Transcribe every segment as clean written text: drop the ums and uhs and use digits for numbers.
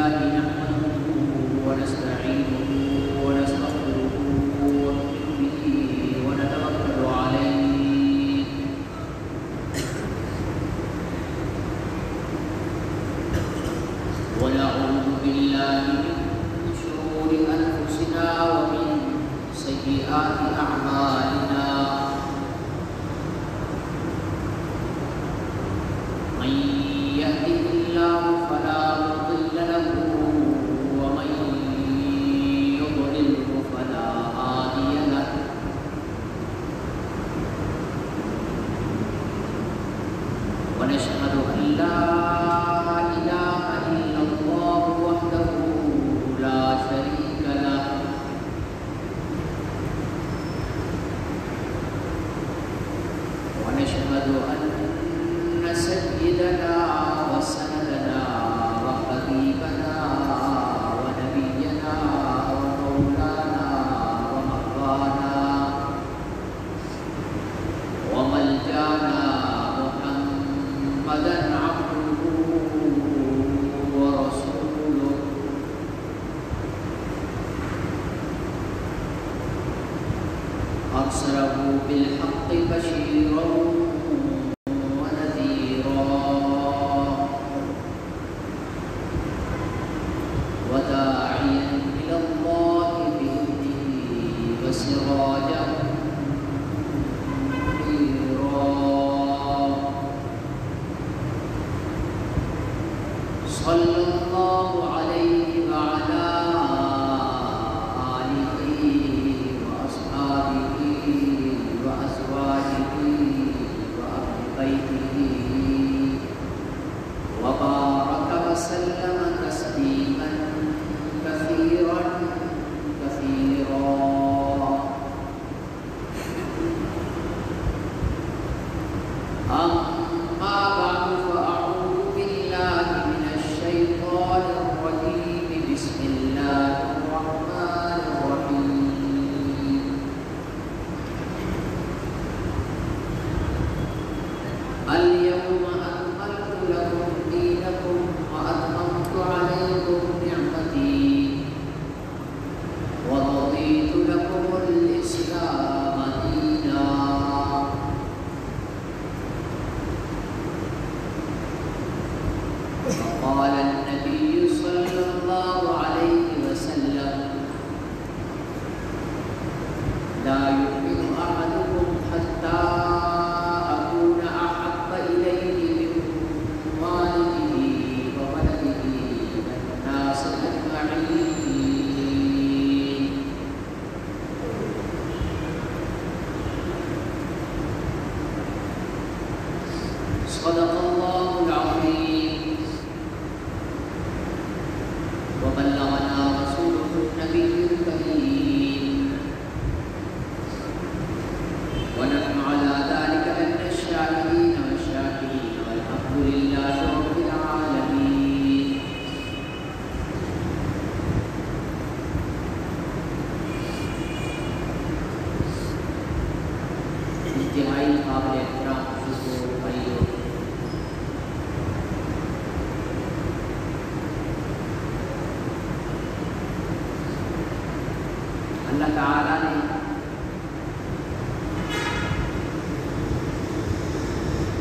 لله نحمده ونستعينه ونستغفره ونؤمن به ونتوكل عليه ونعوذ بالله من شرور أنفسنا ومن سيئات أعمالنا من يهده الله فلا مضل له ومن يضلله فلا هادي له ونشهد أن لا إله إلا الله وحده لا شريك له ونشهد أن سيدنا وسندنا وحبيبنا ونبينا ومولانا ومرضانا وملجانا محمدا عبده ورسوله أرسله بالحق بشيرا وداعيا إلى الله بإذنه وسراجا منيرا صلى الله عليه وعلى آله وأصحابه وأزواجه وأهل بيته وبارك وسلم تسليما كثيرا كثيرا أما بعد فأعوذ بالله من الشيطان الرجيم بسم الله الرحمن الرحيم اليوم أكملت لكم دينكم وأتممت عليكم نعمتي ورضيت لكم الإسلام دينا وقال النبي صلى الله عليه وسلم لا يؤمن أحدكم حتى أكون أحب إليه من والده وولده والناس أجمعين صدق الله العظيم وبلغنا رسوله النبي الكريم ونحن على ذلك من الشاهدين والشاكرين والحمد لله رب العالمين انتہائی قابل احترام بزرگوں بھائیوں، اللہ تعالیٰ نے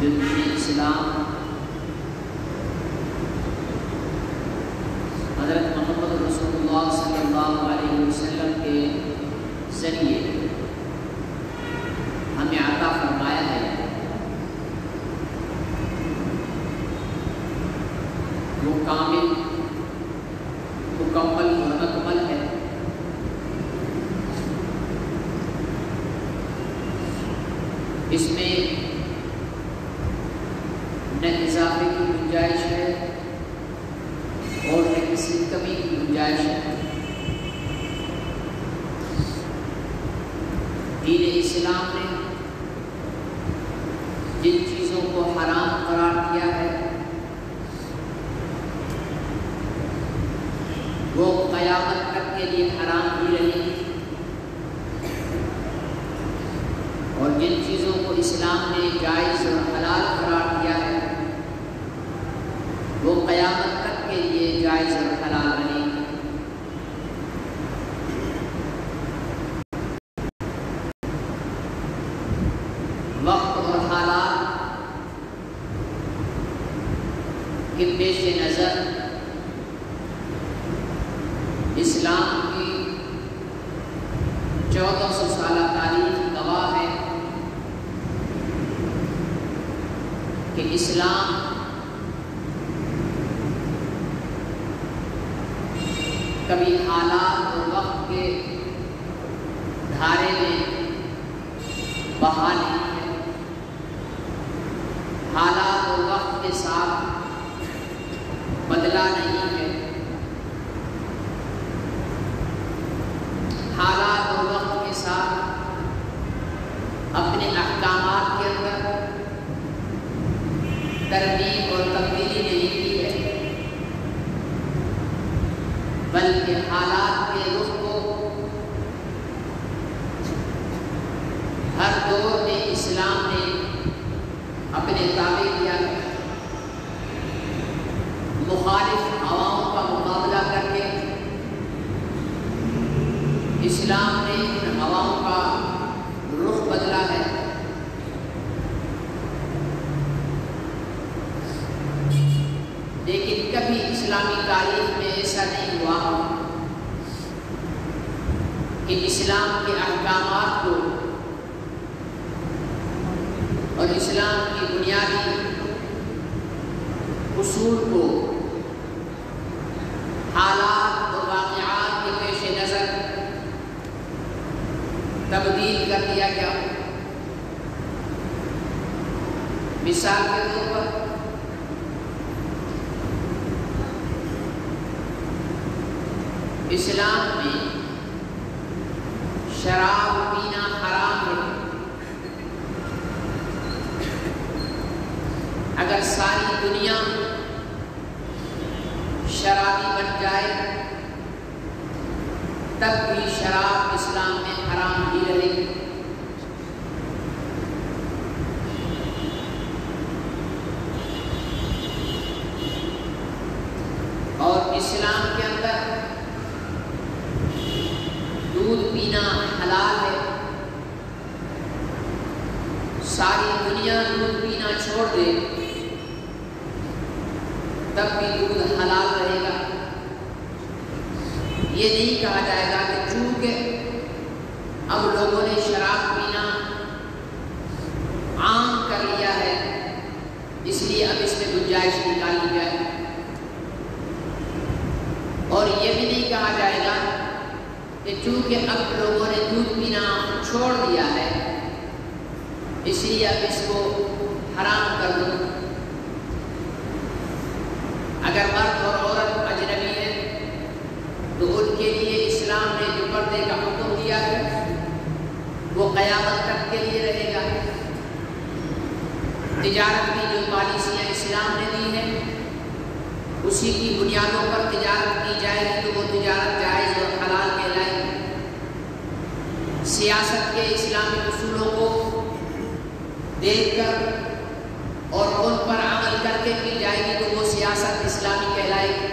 جو دین اسلام حضرت محمد رسول اللہ صلی اللہ علیہ وسلم کے ذریعے ہمیں عطا فرمایا ہے، وہ کامل، مکمل اور اکمل ہے۔ اس میں نہ اضافے کی گنجائش ہے اور نہ کسی کمی کی گنجائش ہے۔ دین اسلام نے جن چیزوں کو حرام قرار دیا ہے وہ قیامت تک کے لیے حرام ہی رہے گی، اور جن چیزوں کو اسلام نے جائز اور حلال قرار دیا ہے وہ قیامت تک کے لیے جائز اور حلال کے پیش نظر اسلام کی 1400 سالہ تاریخ گواہ ہے کہ اسلام کبھی حالات اور وقت کے دھارے میں بہا نہیں ہے، حالات اور وقت کے ساتھ بدلا نہیں ہے، حالات اور وقت کے ساتھ اپنے احکامات کے اندر ترمیم اور تبدیلی نہیں کی ہے، بلکہ حالات کے رخ کو ہر دور میں اسلام نے اپنے تابع کیا ہے، مخالف ہواؤں کا مقابلہ کر کے اسلام نے ان ہواؤں کا رخ بدلا ہے۔ لیکن کبھی اسلامی تاریخ میں ایسا نہیں ہوا کہ اسلام کے احکامات کو اور اسلام کی بنیادی اصول کو حالات اور واقعات کے پیش نظر تبدیل کر دیا گیا۔ مثال کے طور پر اسلام میں شراب پینا حرام ہے۔ اگر ساری دنیا شرابی بن جائے تب بھی شراب اسلام میں حرام ہی رہے گی۔ اور اسلام کے اندر دودھ پینا حلال ہے، ساری دنیا دودھ پینا چھوڑ دے تب بھی دودھ حلال رہے گا۔ یہ نہیں کہا جائے گا کہ چونکہ اب لوگوں نے شراب پینا عام کر لیا ہے اس لیے اب اس میں گنجائش نکالی جائے، اور یہ بھی نہیں کہا جائے گا کہ چونکہ اب لوگوں نے دودھ پینا چھوڑ دیا ہے اس لیے اب اس کو حرام کر دو۔ اگر مرد اور عورت اجنبی ہیں تو ان کے لیے اسلام نے جو پردے کا حکم دیا ہے وہ قیامت تک کے لیے رہے گا۔ تجارت کی جو پالیسیاں اسلام نے دی ہیں اسی کی بنیادوں پر تجارت کی جائے گی تو وہ تجارت جائز اور حلال کہلائے گی۔ سیاست کے اسلامی اصولوں کو دیکھ کر اور ان پر عمل کر کے کی جائے گی تو وہ سیاست اسلامی کہلائے گی۔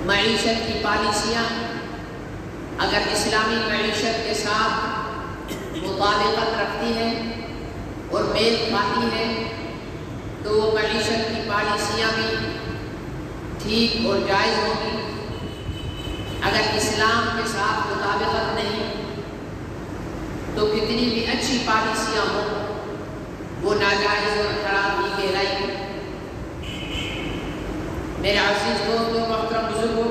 معیشت کی پالیسیاں اگر اسلامی معیشت کے ساتھ مطابقت رکھتی ہیں اور میل کھاتی ہیں تو وہ معیشت کی پالیسیاں بھی ٹھیک اور جائز ہوگی۔ اگر اسلام کے ساتھ مطابقت نہیں تو کتنی بھی اچھی پالیسیاں ہوں وہ ناجائز اور حرام ہی کہلائیں گی۔ میرے عزیز دوستوں، محترم بزرگوں،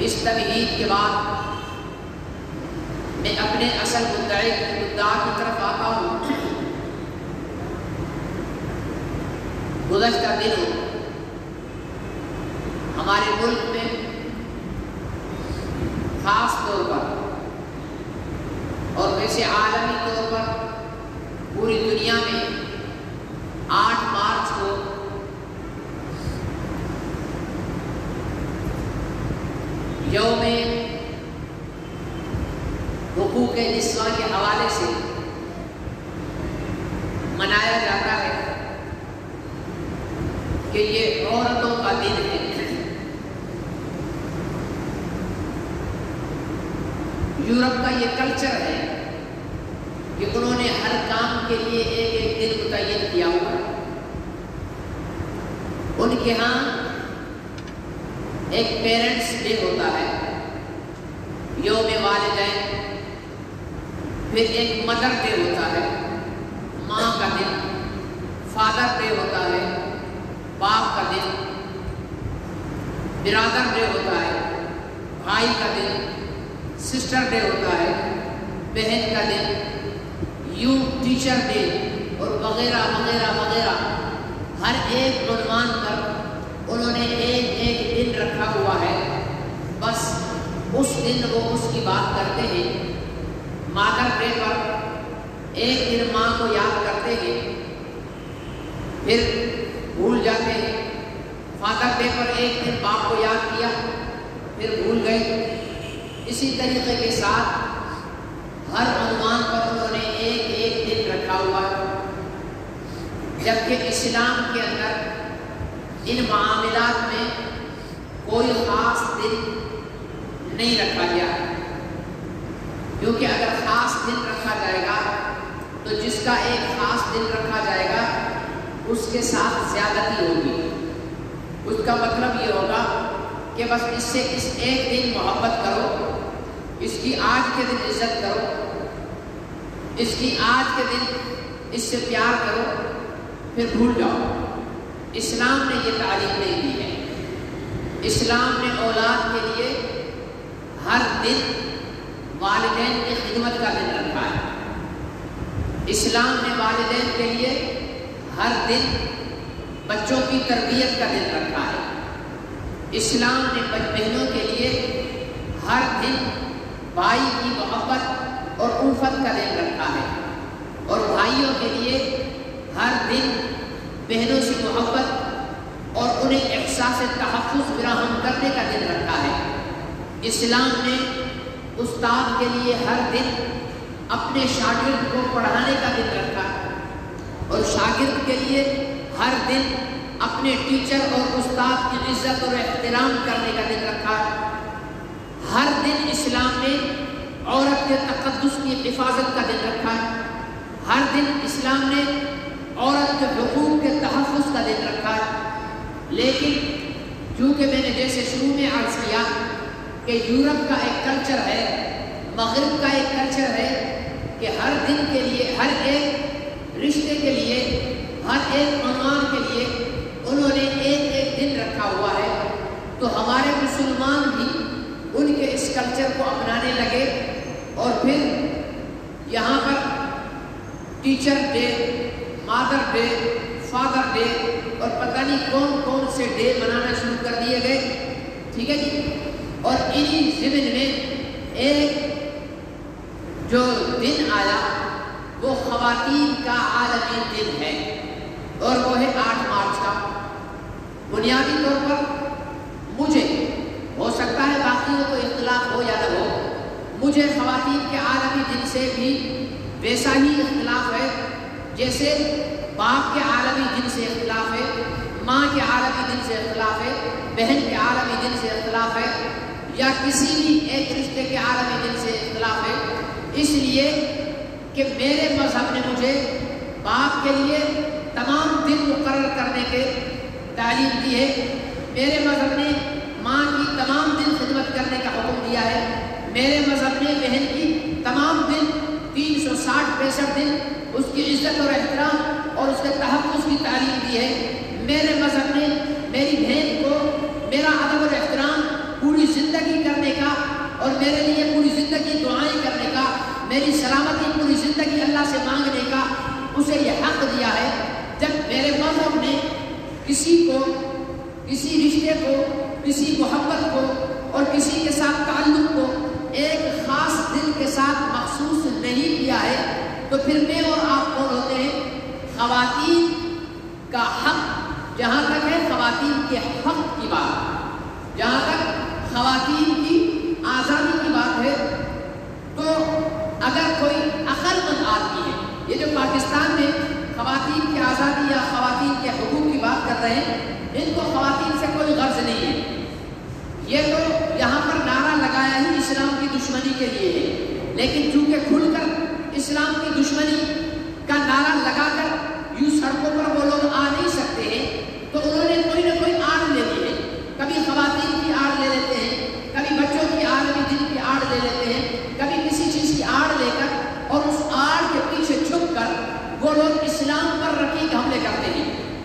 اس تمہید کے بعد میں اپنے اصل مدعا کی طرف آتا ہوں۔ گزشتہ دنوں ہمارے ملک میں خاص طور پر اور ویسے عالمی طور پر پوری دنیا میں 8 مارچ کو یوم حقوق نسواں کے حوالے سے منایا جاتا ہے کہ یہ عورتوں کا دن ہے۔ یورپ کا یہ کلچر ہے کہ انہوں نے ہر کام کے لیے ایک ایک دن متعین کیا ہوا ہے۔ ان کے ہاں ایک پیرنٹس ڈے ہوتا ہے، یوم والدین، پھر ایک مدر ڈے ہوتا ہے، ماں کا دن، فادر ڈے ہوتا ہے، باپ کا دن، برادر ڈے ہوتا ہے، بھائی کا دن، سسٹر ڈے ہوتا ہے، بہن کا دن، یوں ٹیچر ڈے اور وغیرہ وغیرہ وغیرہ۔ ہر ایک عنوان پر انہوں نے ایک ایک دن رکھا ہوا ہے، بس اس دن وہ اس کی بات کرتے ہیں۔ مادر ڈے پر ایک دن ماں کو یاد کرتے ہیں، پھر بھول جاتے ہیں۔ فادر ڈے پر ایک دن باپ کو یاد کیا، پھر بھول گئے۔ اسی طریقے کے ساتھ ہر عنوان پر انہوں نے ایک ایک دن رکھا ہوا ہے، جبکہ اسلام کے اندر ان معاملات میں کوئی خاص دن نہیں رکھا گیا، کیونکہ اگر خاص دن رکھا جائے گا تو جس کا ایک خاص دن رکھا جائے گا اس کے ساتھ زیادتی ہوگی۔ اس کا مطلب یہ ہوگا کہ بس اس سے اس ایک دن محبت کرو، اس کی آج کے دن عزت کرو، اس کی آج کے دن اس سے پیار کرو، پھر بھول جاؤ۔ اسلام نے یہ تعلیم نہیں دی ہے۔ اسلام نے اولاد کے لیے ہر دن والدین کی خدمت کا دن رکھا ہے۔ اسلام نے والدین کے لیے ہر دن بچوں کی تربیت کا دن رکھا ہے۔ اسلام نے بہنوں کے لیے ہر دن بھائی کی محبت اور الفت کا دن رکھا ہے، اور بھائیوں کے لیے ہر دن بہنوں سے محبت اور انہیں احساس تحفظ فراہم کرنے کا دن رکھا ہے۔ اسلام نے استاد کے لیے ہر دن اپنے شاگرد کو پڑھانے کا دن رکھا ہے، اور شاگرد کے لیے ہر دن اپنے ٹیچر اور استاد کی عزت اور احترام کرنے کا دن رکھا ہے۔ ہر دن اسلام نے عورت کے تقدس کی حفاظت کا دن رکھا ہے۔ ہر دن اسلام نے عورت کے حقوق کے تحفظ کا دن رکھا ہے۔ لیکن چونکہ میں نے جیسے شروع میں عرض کیا کہ یورپ کا ایک کلچر ہے، مغرب کا ایک کلچر ہے کہ ہر دن کے لیے، ہر ایک رشتے کے لیے، ہر ایک عنوان کے لیے انہوں نے ایک ایک دن رکھا ہوا ہے، تو ہمارے مسلمان بھی ان کے اس کلچر کو اپنانے لگے، اور پھر یہاں پر ٹیچر ڈے، مادر ڈے، فادر ڈے اور پتہ نہیں کون کون سے ڈے منانا شروع کر دیے گئے، ٹھیک ہے جی۔ اور انہی ضمن میں ایک جو دن آیا وہ خواتین کا عالمی دن ہے، اور وہ ہے 8 مارچ کا۔ بنیادی طور پر مجھے، ہو سکتا ہے باقیوں کو اختلاف ہو یا نہ ہو، مجھے خواتین کے عالمی دن سے بھی ویسا ہی اختلاف ہے جیسے باپ کے عالمی دن سے اختلاف ہے، ماں کے عالمی دن سے اختلاف ہے، بہن کے عالمی دن سے اختلاف ہے، یا کسی بھی ایک رشتے کے عالمی دن سے اختلاف ہے۔ اس لیے کہ میرے مذہب نے مجھے باپ کے لیے تمام دن مقرر کرنے کے تعلیم دی ہے، میرے مذہب نے ماں کی تمام دن خدمت کرنے کا حکم دیا ہے، میرے مذہب نے بہن کی تمام دن 360-65 دن اس کی عزت اور احترام اور اس کے تحفظ کی تعلیم دی ہے، میرے مذہب نے میری بہن کو میرا ادب اور احترام پوری زندگی کرنے کا اور میرے لیے پوری زندگی دعائیں کرنے کا، میری سلامتی پوری زندگی اللہ سے مانگنے کا اسے یہ حق دیا ہے۔ جب میرے مذہب نے کسی کو، کسی رشتے کو، کسی محبت کو اور کسی کے ساتھ تعلق کو ایک خاص دل کے ساتھ مخصوص نہیں کیا ہے، تو پھر میں اور آپ کون ہوتے ہیں؟ خواتین کا حق، جہاں تک ہے خواتین کے حق کی بات، جہاں تک خواتین کی آزادی کی بات ہے، تو اگر کوئی عقل مند آدمی ہے، یہ جو پاکستان میں خواتین کی آزادی یا خواتین کے حقوق کی بات کر رہے ہیں، ان کو خواتین سے کوئی غرض نہیں ہے، یہ تو یہاں پر نعرہ لگایا ہی اسلام کی دشمنی کے لیے ہے، لیکن چونکہ کھل کر اسلام کی دشمنی کا نعرہ لگا کر یوں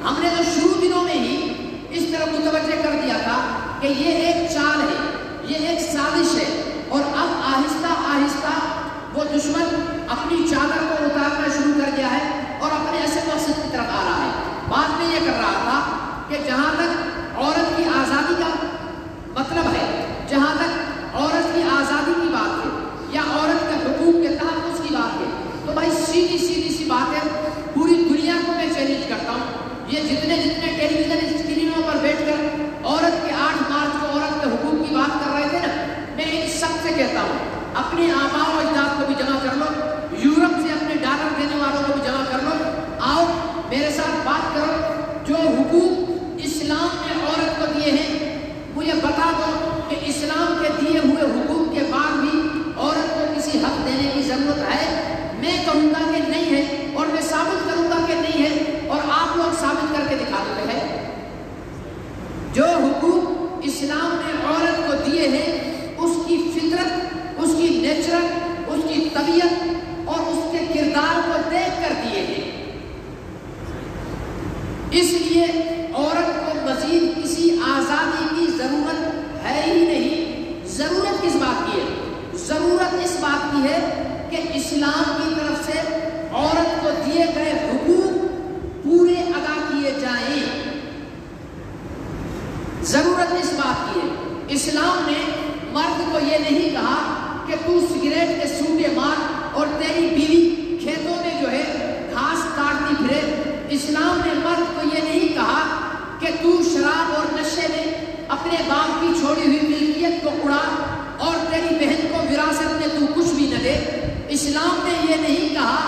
ہم نے تو شروع دنوں میں ہی اس طرح متوجہ کر دیا تھا کہ یہ ایک چال ہے، یہ ایک سازش ہے، اور اب آہستہ آہستہ وہ دشمن اپنی چادر کو اتارنا شروع کر دیا ہے اور اپنے ایسے مقصد کی طرف آ رہا ہے۔ بات میں یہ کر رہا تھا کہ جہاں تک عورت کی آزادی کا مطلب ہے، جہاں تک عورت کی آزادی کی بات ہے یا عورت کے حقوق کے تحفظ کی بات ہے، تو بھائی سیدھی سی بات ہے، پوری دنیا کو میں چیلنج کرتا ہوں، یہ جتنے ٹیلی ویژن اسکرینوں پر بیٹھ کر عورت کے 8 مارچ کو عورت کے حقوق کی بات کر رہے تھے نا، میں ان سب سے کہتا ہوں اپنے آباء و اجداد کو بھی جمع کر لو، یورپ سے اپنے ڈالر دینے والوں کو بھی جمع کر لو، آؤ میرے ساتھ بات کرو، جو حقوق اسلام نے عورت کو دیے ہیں مجھے بتا دو کہ اسلام کے دیے ہوئے حقوق کے بعد بھی عورت کو کسی حق دینے کی ضرورت ہے؟ میں کہوں گا کہ نہیں ہے، اور میں ثابت کروں گا کہ نہیں ہے، اور آپ لوگ ثابت کر کے دکھا دیتے ہیں۔ جو حقوق اسلام نے عورت کو دیے ہیں اس کی فطرت، اس کی نیچرل، اس کی طبیعت اور اس کے کردار کو دیکھ کر دیے ہیں، اس لیے عورت کو مزید کسی آزادی کی ضرورت ہے ہی نہیں۔ ضرورت کس بات کی ہے؟ ضرورت اس بات کی ہے کہ اسلام کی طرف سے عورت کو دیے گئے حقوق پورے ادا کیے جائیں، ضرورت اس بات کی ہے۔ اسلام نے مرد کو یہ نہیں کہا کہ تو سگریٹ کے سوٹے مار اور تیری بیوی کھیتوں میں جو ہے گھاس کاٹتی پھرے، اسلام نے مرد کو یہ نہیں کہا کہ تو شراب اور نشے میں اپنے باپ کی چھوڑی ہوئی ملکیت کو اڑا اور تیری بہن کو وراثت میں تو کچھ بھی نہ دے، اسلام نے یہ نہیں کہا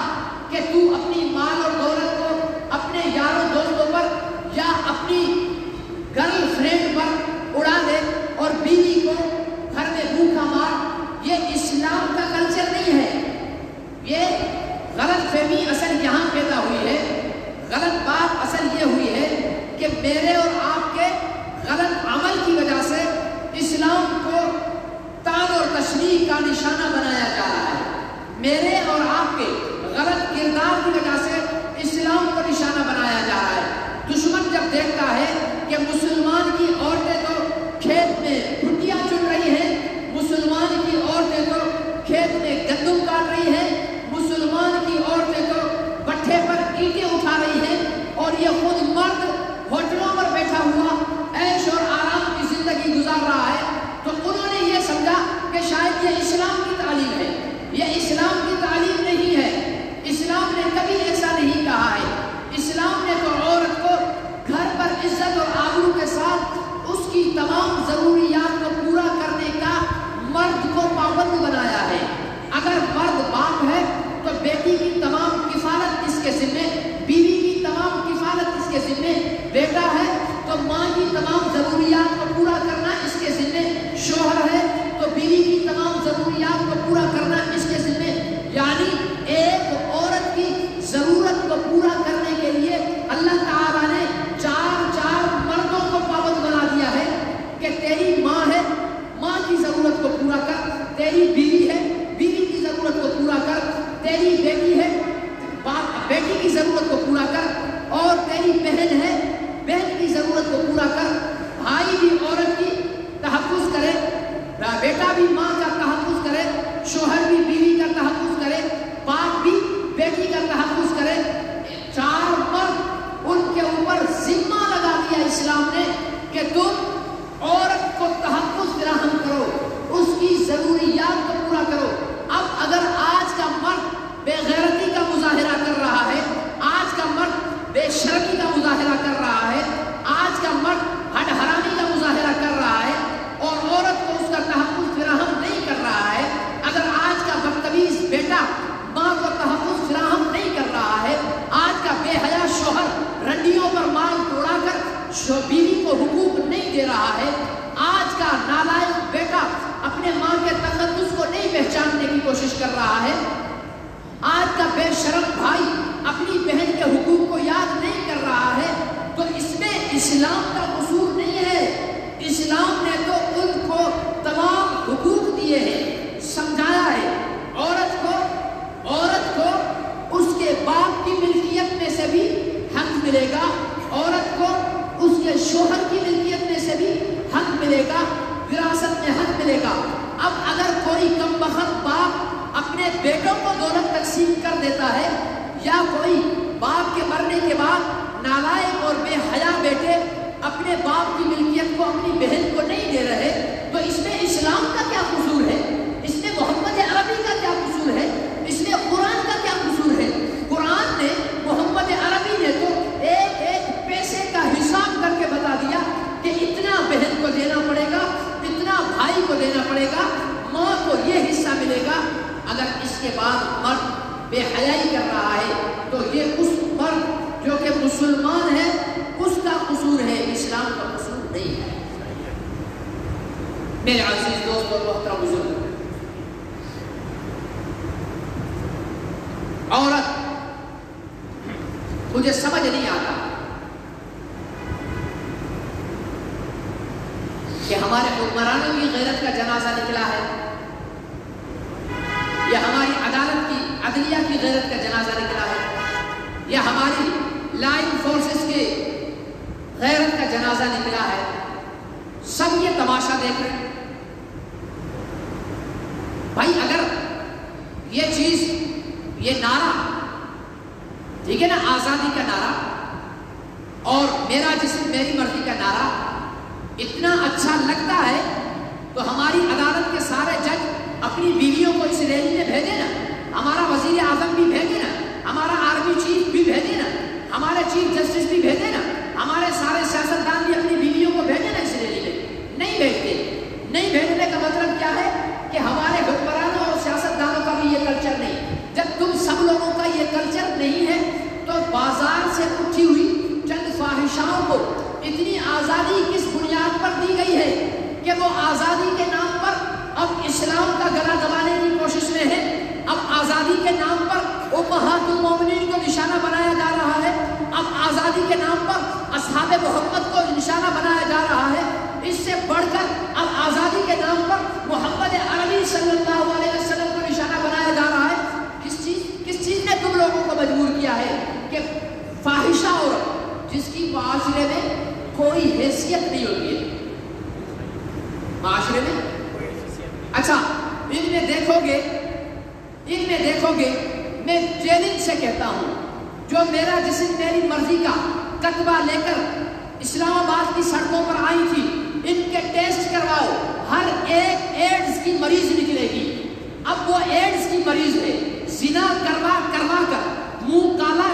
کہ تو اپنی مال اور دولت کو اپنے یاروں دوستوں پر یا اپنی گرل فرینڈ پر اڑا دے اور بیوی کو گھر میں بھوکا مار، یہ اسلام کا کلچر نہیں ہے۔ یہ غلط فہمی اصل یہاں پیدا ہوئی ہے، غلط بات اصل یہ ہوئی ہے کہ میرے اور آپ کے غلط عمل کی وجہ سے اسلام کو تان اور تشریح کا نشانہ بنایا جا رہا ہے، میرے اور آپ کے غلط کردار کی وجہ سے اسلام کو نشانہ بنایا جا رہا ہے۔ دشمن جب دیکھتا ہے کہ مسلمان کی عورتیں تو کھیت میں بھٹیاں چن رہی ہیں، مسلمان کی عورتیں تو کھیت میں گندم کاٹ رہی ہیں، مسلمان کی عورتیں تو بٹھے پر اینٹیں اٹھا رہی ہیں، اور یہ خود مرد ہوٹلوں پر بیٹھا ہوا عیش اور آرام کی زندگی گزار رہا ہے، تو انہوں نے یہ سمجھا کہ شاید یہ اسلام کی تعلیم ہے۔ یہ اسلام کی تعلیم نہیں ہے، اسلام نے کبھی ایسا نہیں کہا ہے۔ اسلام نے تو عورت کو گھر پر عزت اور آبرو کے ساتھ اس کی تمام ضروریات کو پورا کرنے کا مرد کو پابند بنایا ہے۔ اگر مرد باپ ہے تو بیٹی کی تمام کفالت اس کے ذمے، بیوی کی تمام کفالت اس کے ذمے، بیٹا ہے تو ماں کی تمام ضروریات کو پورا کرنا اس کے ذمے، شوہر ہے تو بیوی کی تمام ضروریات کو پورا کرنا اس کے ذمے، یعنی ایک عورت کی ضرورت کو پورا کرنے کے لیے اللہ تعالیٰ نے چار مردوں کو پابند بنا دیا ہے کہ تیری ماں ہے، ماں کی ضرورت کو پورا کر، تیری بیوی ہے، بیوی کی ضرورت کو پورا کر، تیری بیٹی ہے، بیٹی کی ضرورت کو پورا کر، اور تیری بہن ہے، بہن کی ضرورت کو پورا کر، بھائی بھی عورت کی تحفظ کرے، بیٹا بھی ماں کا تحفظ کرے، شوہر بھی بیوی کا تحفظ کرے، باپ بھی بیٹی کا تحفظ کرے۔ 4 مرد ان کے اوپر ذمہ لگا دیا اسلام نے کہ تم عورت کو تحفظ فراہم کرو، اس کی ضروریات کو پورا کرو۔ اب اگر آج کا مرد بے غیرتی کا مظاہرہ کر رہا ہے، آج کا مرد بے شرمی کا مظاہرہ کر رہا ہے، آج کا مرد ہڈ حرامی کا مظاہرہ کر رہا ہے اور عورت کو اس کا تحفظ فراہم نہیں کر رہا ہے، اگر آج کا بدتمیز بیٹا ماں کو تحفظ فراہم نہیں کر رہا ہے، آج کا بے حیا شوہر رنڈیوں پر مال توڑا کر بیوی کو حقوق نہیں دے رہا ہے، آج کا نالائق بیٹا اپنے ماں کے تقدس کو نہیں پہچاننے کی کوشش کر رہا ہے، آج کا بے شرم بھائی اپنی بہن کے حقوق کو یاد نہیں کر رہا ہے، تو اس میں اسلام کا قصور نہیں ہے۔ اسلام نے تو ان کو تمام حقوق دیے ہیں، سمجھایا ہے عورت کو اس کے باپ کی ملکیت میں سے بھی حق ملے گا، عورت کو اس کے شوہر کی ملکیت میں سے بھی حق ملے گا، وراثت میں حق ملے گا۔ اب اگر کوئی کم بخت باپ اپنے بیٹوں کو دولت تقسیم کر دیتا ہے، یا کوئی باپ کے مرنے کے بعد نالائق اور بے حیا بیٹے اپنے باپ کی ملکیت کو اپنی بہن کو نہیں دے رہے، تو اس میں اسلام کا کیا قصور ہے؟ اس میں محمد عربی کا کیا قصور ہے؟ اس میں قرآن کا کیا قصور ہے؟ قرآن نے، محمد عربی نے تو ایک ایک پیسے کا حساب کر کے بتا دیا کہ اتنا بہن کو دینا پڑے گا، اتنا بھائی کو دینا پڑے گا، ماں کو یہ حصہ ملے گا۔ اگر اس کے بعد مرد بے حیائی کر رہا ہے تو یہ اس مرد جو کہ مسلمان ہے اس کا قصور ہے، اسلام کا قصور نہیں ہے۔ میرے عزیز دوست اور محترم بزرگ، عورت، مجھے سمجھ نہیں آتا کہ ہمارے حکمرانوں کی غیرت کا جنازہ نکلا ہے یا ہماری عدالت کی، عدلیہ کی غیرت کا جنازہ نکلا ہے یا ہماری لا فورسز کے غیرت کا جنازہ نکلا ہے، سب یہ تماشا دیکھ رہے ہیں۔ بھائی اگر یہ چیز، یہ نعرہ، ٹھیک ہے نا، آزادی کا نعرہ اور میرا جسم میری مرضی کا نعرہ اتنا اچھا لگتا ہے تو ہماری عدالت کے سارے جج اپنی بیویوں کو اس ریلی میں بھیجے نا، ہمارا وزیر اعظم بھی بھیجے نا، ہمارا آرمی چیف بھی بھیجے نا، ہمارے چیف جسٹس بھی بھیجے نا، ہمارے سارے سیاستدان بھی اپنی بیویوں کو بھیجے نا اس ریلی میں۔ نہیں بھیجتے۔ نہیں بھیجنے کا مطلب کیا ہے کہ ہمارے حکمرانوں اور سیاستدانوں کا بھی یہ کلچر نہیں۔ جب تم سب لوگوں کا یہ کلچر نہیں ہے تو بازار سے اٹھی ہوئی چند فاحشاؤں کو اتنی آزادی کس بنیاد پر دی گئی ہے کہ وہ آزادی کے نام پر اب اسلام کا گلا دبانے کی کوشش میں ہے، اب آزادی کے نام پر امہات المومنین کو نشانہ بنایا جا رہا ہے، اب آزادی کے نام پر اصحاب محمد کو نشانہ بنایا جا رہا ہے، اس سے بڑھ کر اب آزادی کے نام پر محمد عربی صلی اللہ علیہ وسلم کو نشانہ بنایا جا رہا ہے۔ کس چیز نے تم لوگوں کو مجبور کیا ہے کہ فاحشہ عورت جس کی معاشرے میں کوئی حیثیت نہیں ہوتی ہے، معاشرے میں، اچھا ان میں دیکھو گے میں چیلنج سے کہتا ہوں، جو میرا جسم میری مرضی کا کتبہ لے کر اسلام آباد کی سڑکوں پر آئی تھی، ان کے ٹیسٹ کرواؤ، ہر ایک ایڈز کی مریض نکلے گی۔ اب وہ ایڈز کی مریض ہے، زنا کروا کر، منہ کالا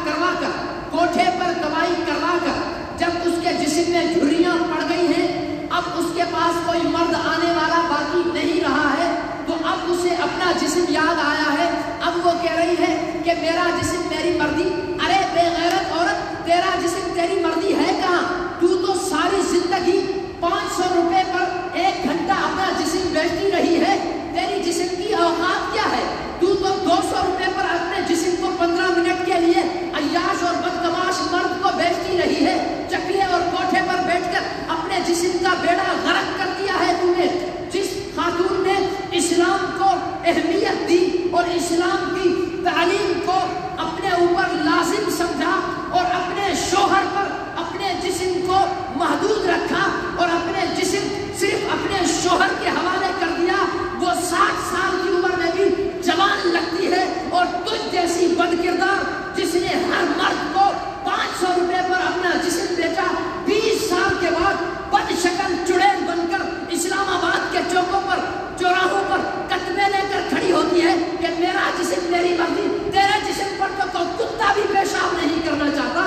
کروا کر، کوٹھے پر دوائی کروا کر، جب اس کے جسم میں جھریاں پڑ گئی ہیں، اب اس کے پاس کوئی مرد آنے والا باقی نہیں رہا ہے، تو اب اسے اپنا جسم یاد آیا ہے۔ اب وہ کہہ رہی ہے کہ میرا جسم میری مرضی۔ ارے بے غیرت عورت، تیرا جسم تیری مرضی ہے کہاں؟ تو ساری زندگی 500 روپے پر 1 گھنٹہ اپنا جسم بیچتی رہی ہے، تیری جسم کی اوقات کیا ہے؟ تو 200 روپے پر اپنے جسم کو 15 منٹ کے لیے عیاش اور بدتماش مرد کو بیچتی رہی ہے، چکلے اور کوٹھے پر بیٹھ کر اپنے جسم کا بیڑا غرق کر دیا ہے تم نے۔ جس خاتون نے اسلام کو اہمیت دی اور اسلام کی تعلیم کو اپنے اوپر لازم سمجھا اور اپنے شوہر پر اپنے جسم کو محدود رکھا اور اپنے جسم صرف اپنے شوہر کے حوالے کر دیا، وہ 60 سال کی عمر میں بھی جوان لگتی ہے، اور تجھ جیسی بد کردار جس نے ہر مرد کو 500 روپے پر اپنا جسم بیچا، 20 سال کے بعد بد شکل چڑیل بن کر اسلام آباد کے چوکوں پر، چوراہوں پر کتبے لے کر کھڑی ہوتی ہے کہ میرا جسم میری مرضی۔ تیرے جسم پر تو کوئی کتا بھی پیشاب نہیں کرنا چاہتا۔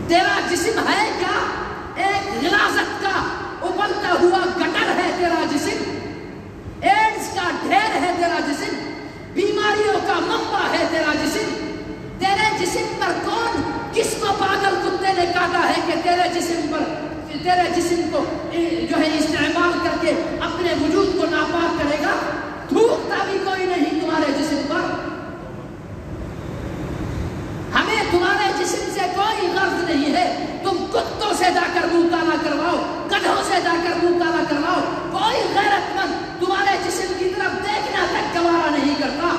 تیرا جسم ہے کیا؟ ایک غلاظت کا ابلتا ہوا گٹر ہے تیرا جسم، ایڈز کا ڈھیر ہے تیرا جسم، بیماریوں کا منبع ہے تیرا جسم۔ تیرے جسم پر کون، کس کو پاگل کتے نے کاٹا ہے کہ تیرے جسم کو جو ہے استعمال کر کے اپنے وجود کو ناپاک کرے گا؟ تھوکتا بھی کوئی نہیں تمہارے جسم پر۔ ہمیں تمہارے جسم سے کوئی غرض نہیں ہے، تم کتوں سے جا کر منہ کالا کرواؤ، گدھوں سے جا کر منہ کالا کرواؤ، کوئی غیرت مند تمہارے جسم کی طرف دیکھنا تک گوارا نہیں کرتا۔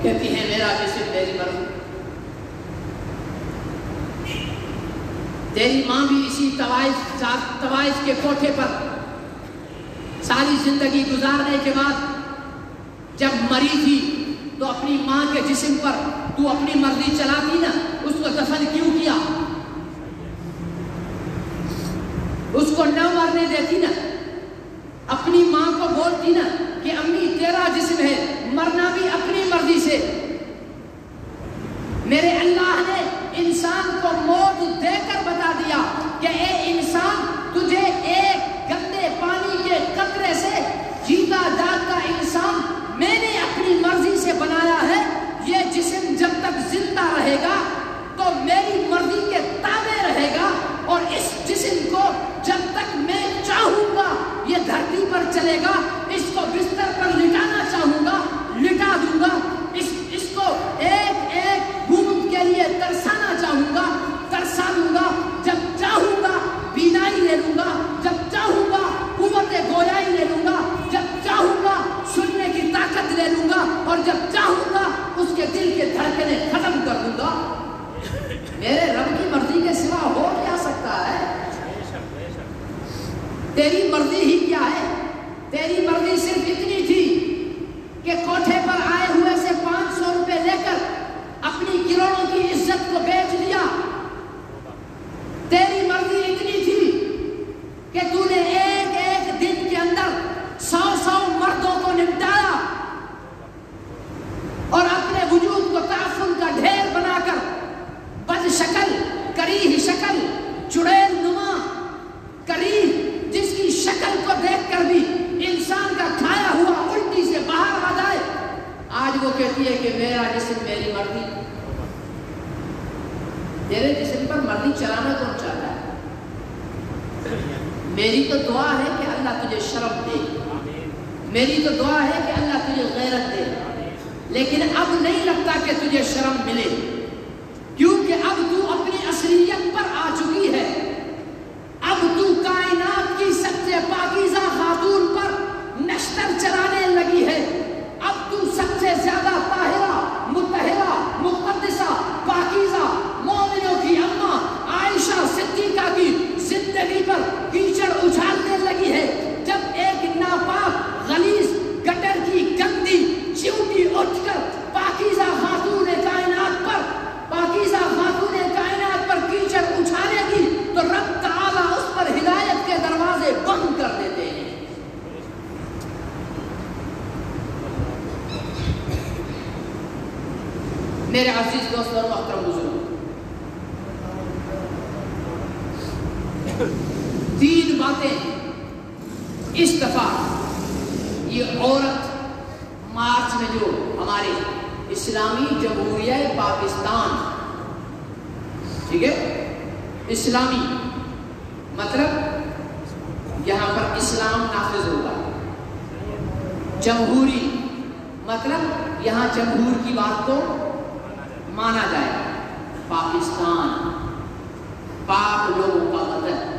کہتی ہیں میرا جسم میری مرضی. تیری ماں بھی اسی طوائف کے کوٹھے پر ساری زندگی گزارنے کے بعد جب مری تھی تو اپنی ماں کے جسم پر تو اپنی مرضی چلاتی نا, اس کو دفن کیوں کیا؟ اس کو نہ مرنے دیتی نا, اپنی ماں کو بولتی نا کہ امی تیرا جسم ہے, مرنا بھی اپنی مرضی سے. میرے اللہ نے انسان کو موت دے کر بتا دیا کہ اے انسان, تجھے ایک گندے پانی کے قطرے سے جیتا جاگتا انسان میں نے اپنی مرضی سے بنایا ہے. یہ جسم جب تک زندہ رہے گا تو میری مرضی کے تابع رہے گا, اور اس جسم کو جب تک میں چاہوں گا یہ دھرتی پر چلے گا. اس کو بستر پر لٹانا چاہوں گا لٹا دوں گا, اس کو ایک ایک بوند کے لیے ترسانا چاہوں گا ترسا دوں گا. جب چاہوں گا بینائی لے لوں گا, جب چاہوں گا قوت گویائی لے لوں گا, جب چاہوں گا سننے کی طاقت لے لوں گا, اور جب چاہوں گا اس کے دل کے دھڑکنے ختم کر دوں گا. میرے رب کی مرضی کے سوا ہو کیا سکتا ہے؟ تیری مرضی ہی کیا ہے؟ تیری مرضی صرف اتنی تھی کہ کوٹھے پر آئے ہوئے سے 500 روپے لے کر اپنی کروڑوں کی عزت کو بیچ دیا. تیری مرضی اتنی تھی کہ تو نے ایک ایک دن کے اندر 100 مردوں کو نپٹایا, اور اپنے وجود کو تعفن کا ڈھیر بنا کر بد شکل, کریہ شکل, چڑیل نما, کریہ جس کی شکل کو دیکھ کر بھی انسان کا کھایا ہوا الٹی سے باہر آ جائے, آج وہ کہتی ہے کہ میرا جسم میری مرضی. تیرے جسم پر مرضی چلانا کون چاہتا ہے؟ میری تو دعا ہے کہ اللہ تجھے شرم دے, میری تو دعا ہے کہ اللہ تجھے غیرت دے, لیکن اب نہیں لگتا کہ تجھے شرم ملے, کیونکہ اب تو اپنی اصلیت پر آ چکی ہے. اب تو کائنات کی سب سے پاکیزہ خاتون پر نشتر چلانے لگی ہے. اب تو سب سے زیادہ طاہرہ, مطہرہ, مقدسہ, پاکیزہ مومنوں کی اماں عائشہ صدیقہ کی زندگی پر کیچڑ اچھالنے لگی ہے. جب ایک ناپاک غلیظ گٹر کی گندی چیونٹی اٹھ کر پاکیزہ خاتون کائنات پر کیچڑ اچھالے گی تو رب تعالیٰ اس پر ہدایت کے دروازے بند کر دیتے ہیں. میرے عزیز دوست اور محترم بزرگ, 3 باتیں اس دفعہ یہ عورت مارچ میں جو ہمارے اسلامی جمہوریہ پاکستان, ٹھیک ہے, اسلامی مطلب یہاں پر اسلام نافذ ہوگا, جمہوری مطلب یہاں جمہور کی بات کو مانا جائے گا. پاکستان پاک لوگوں کا وطن.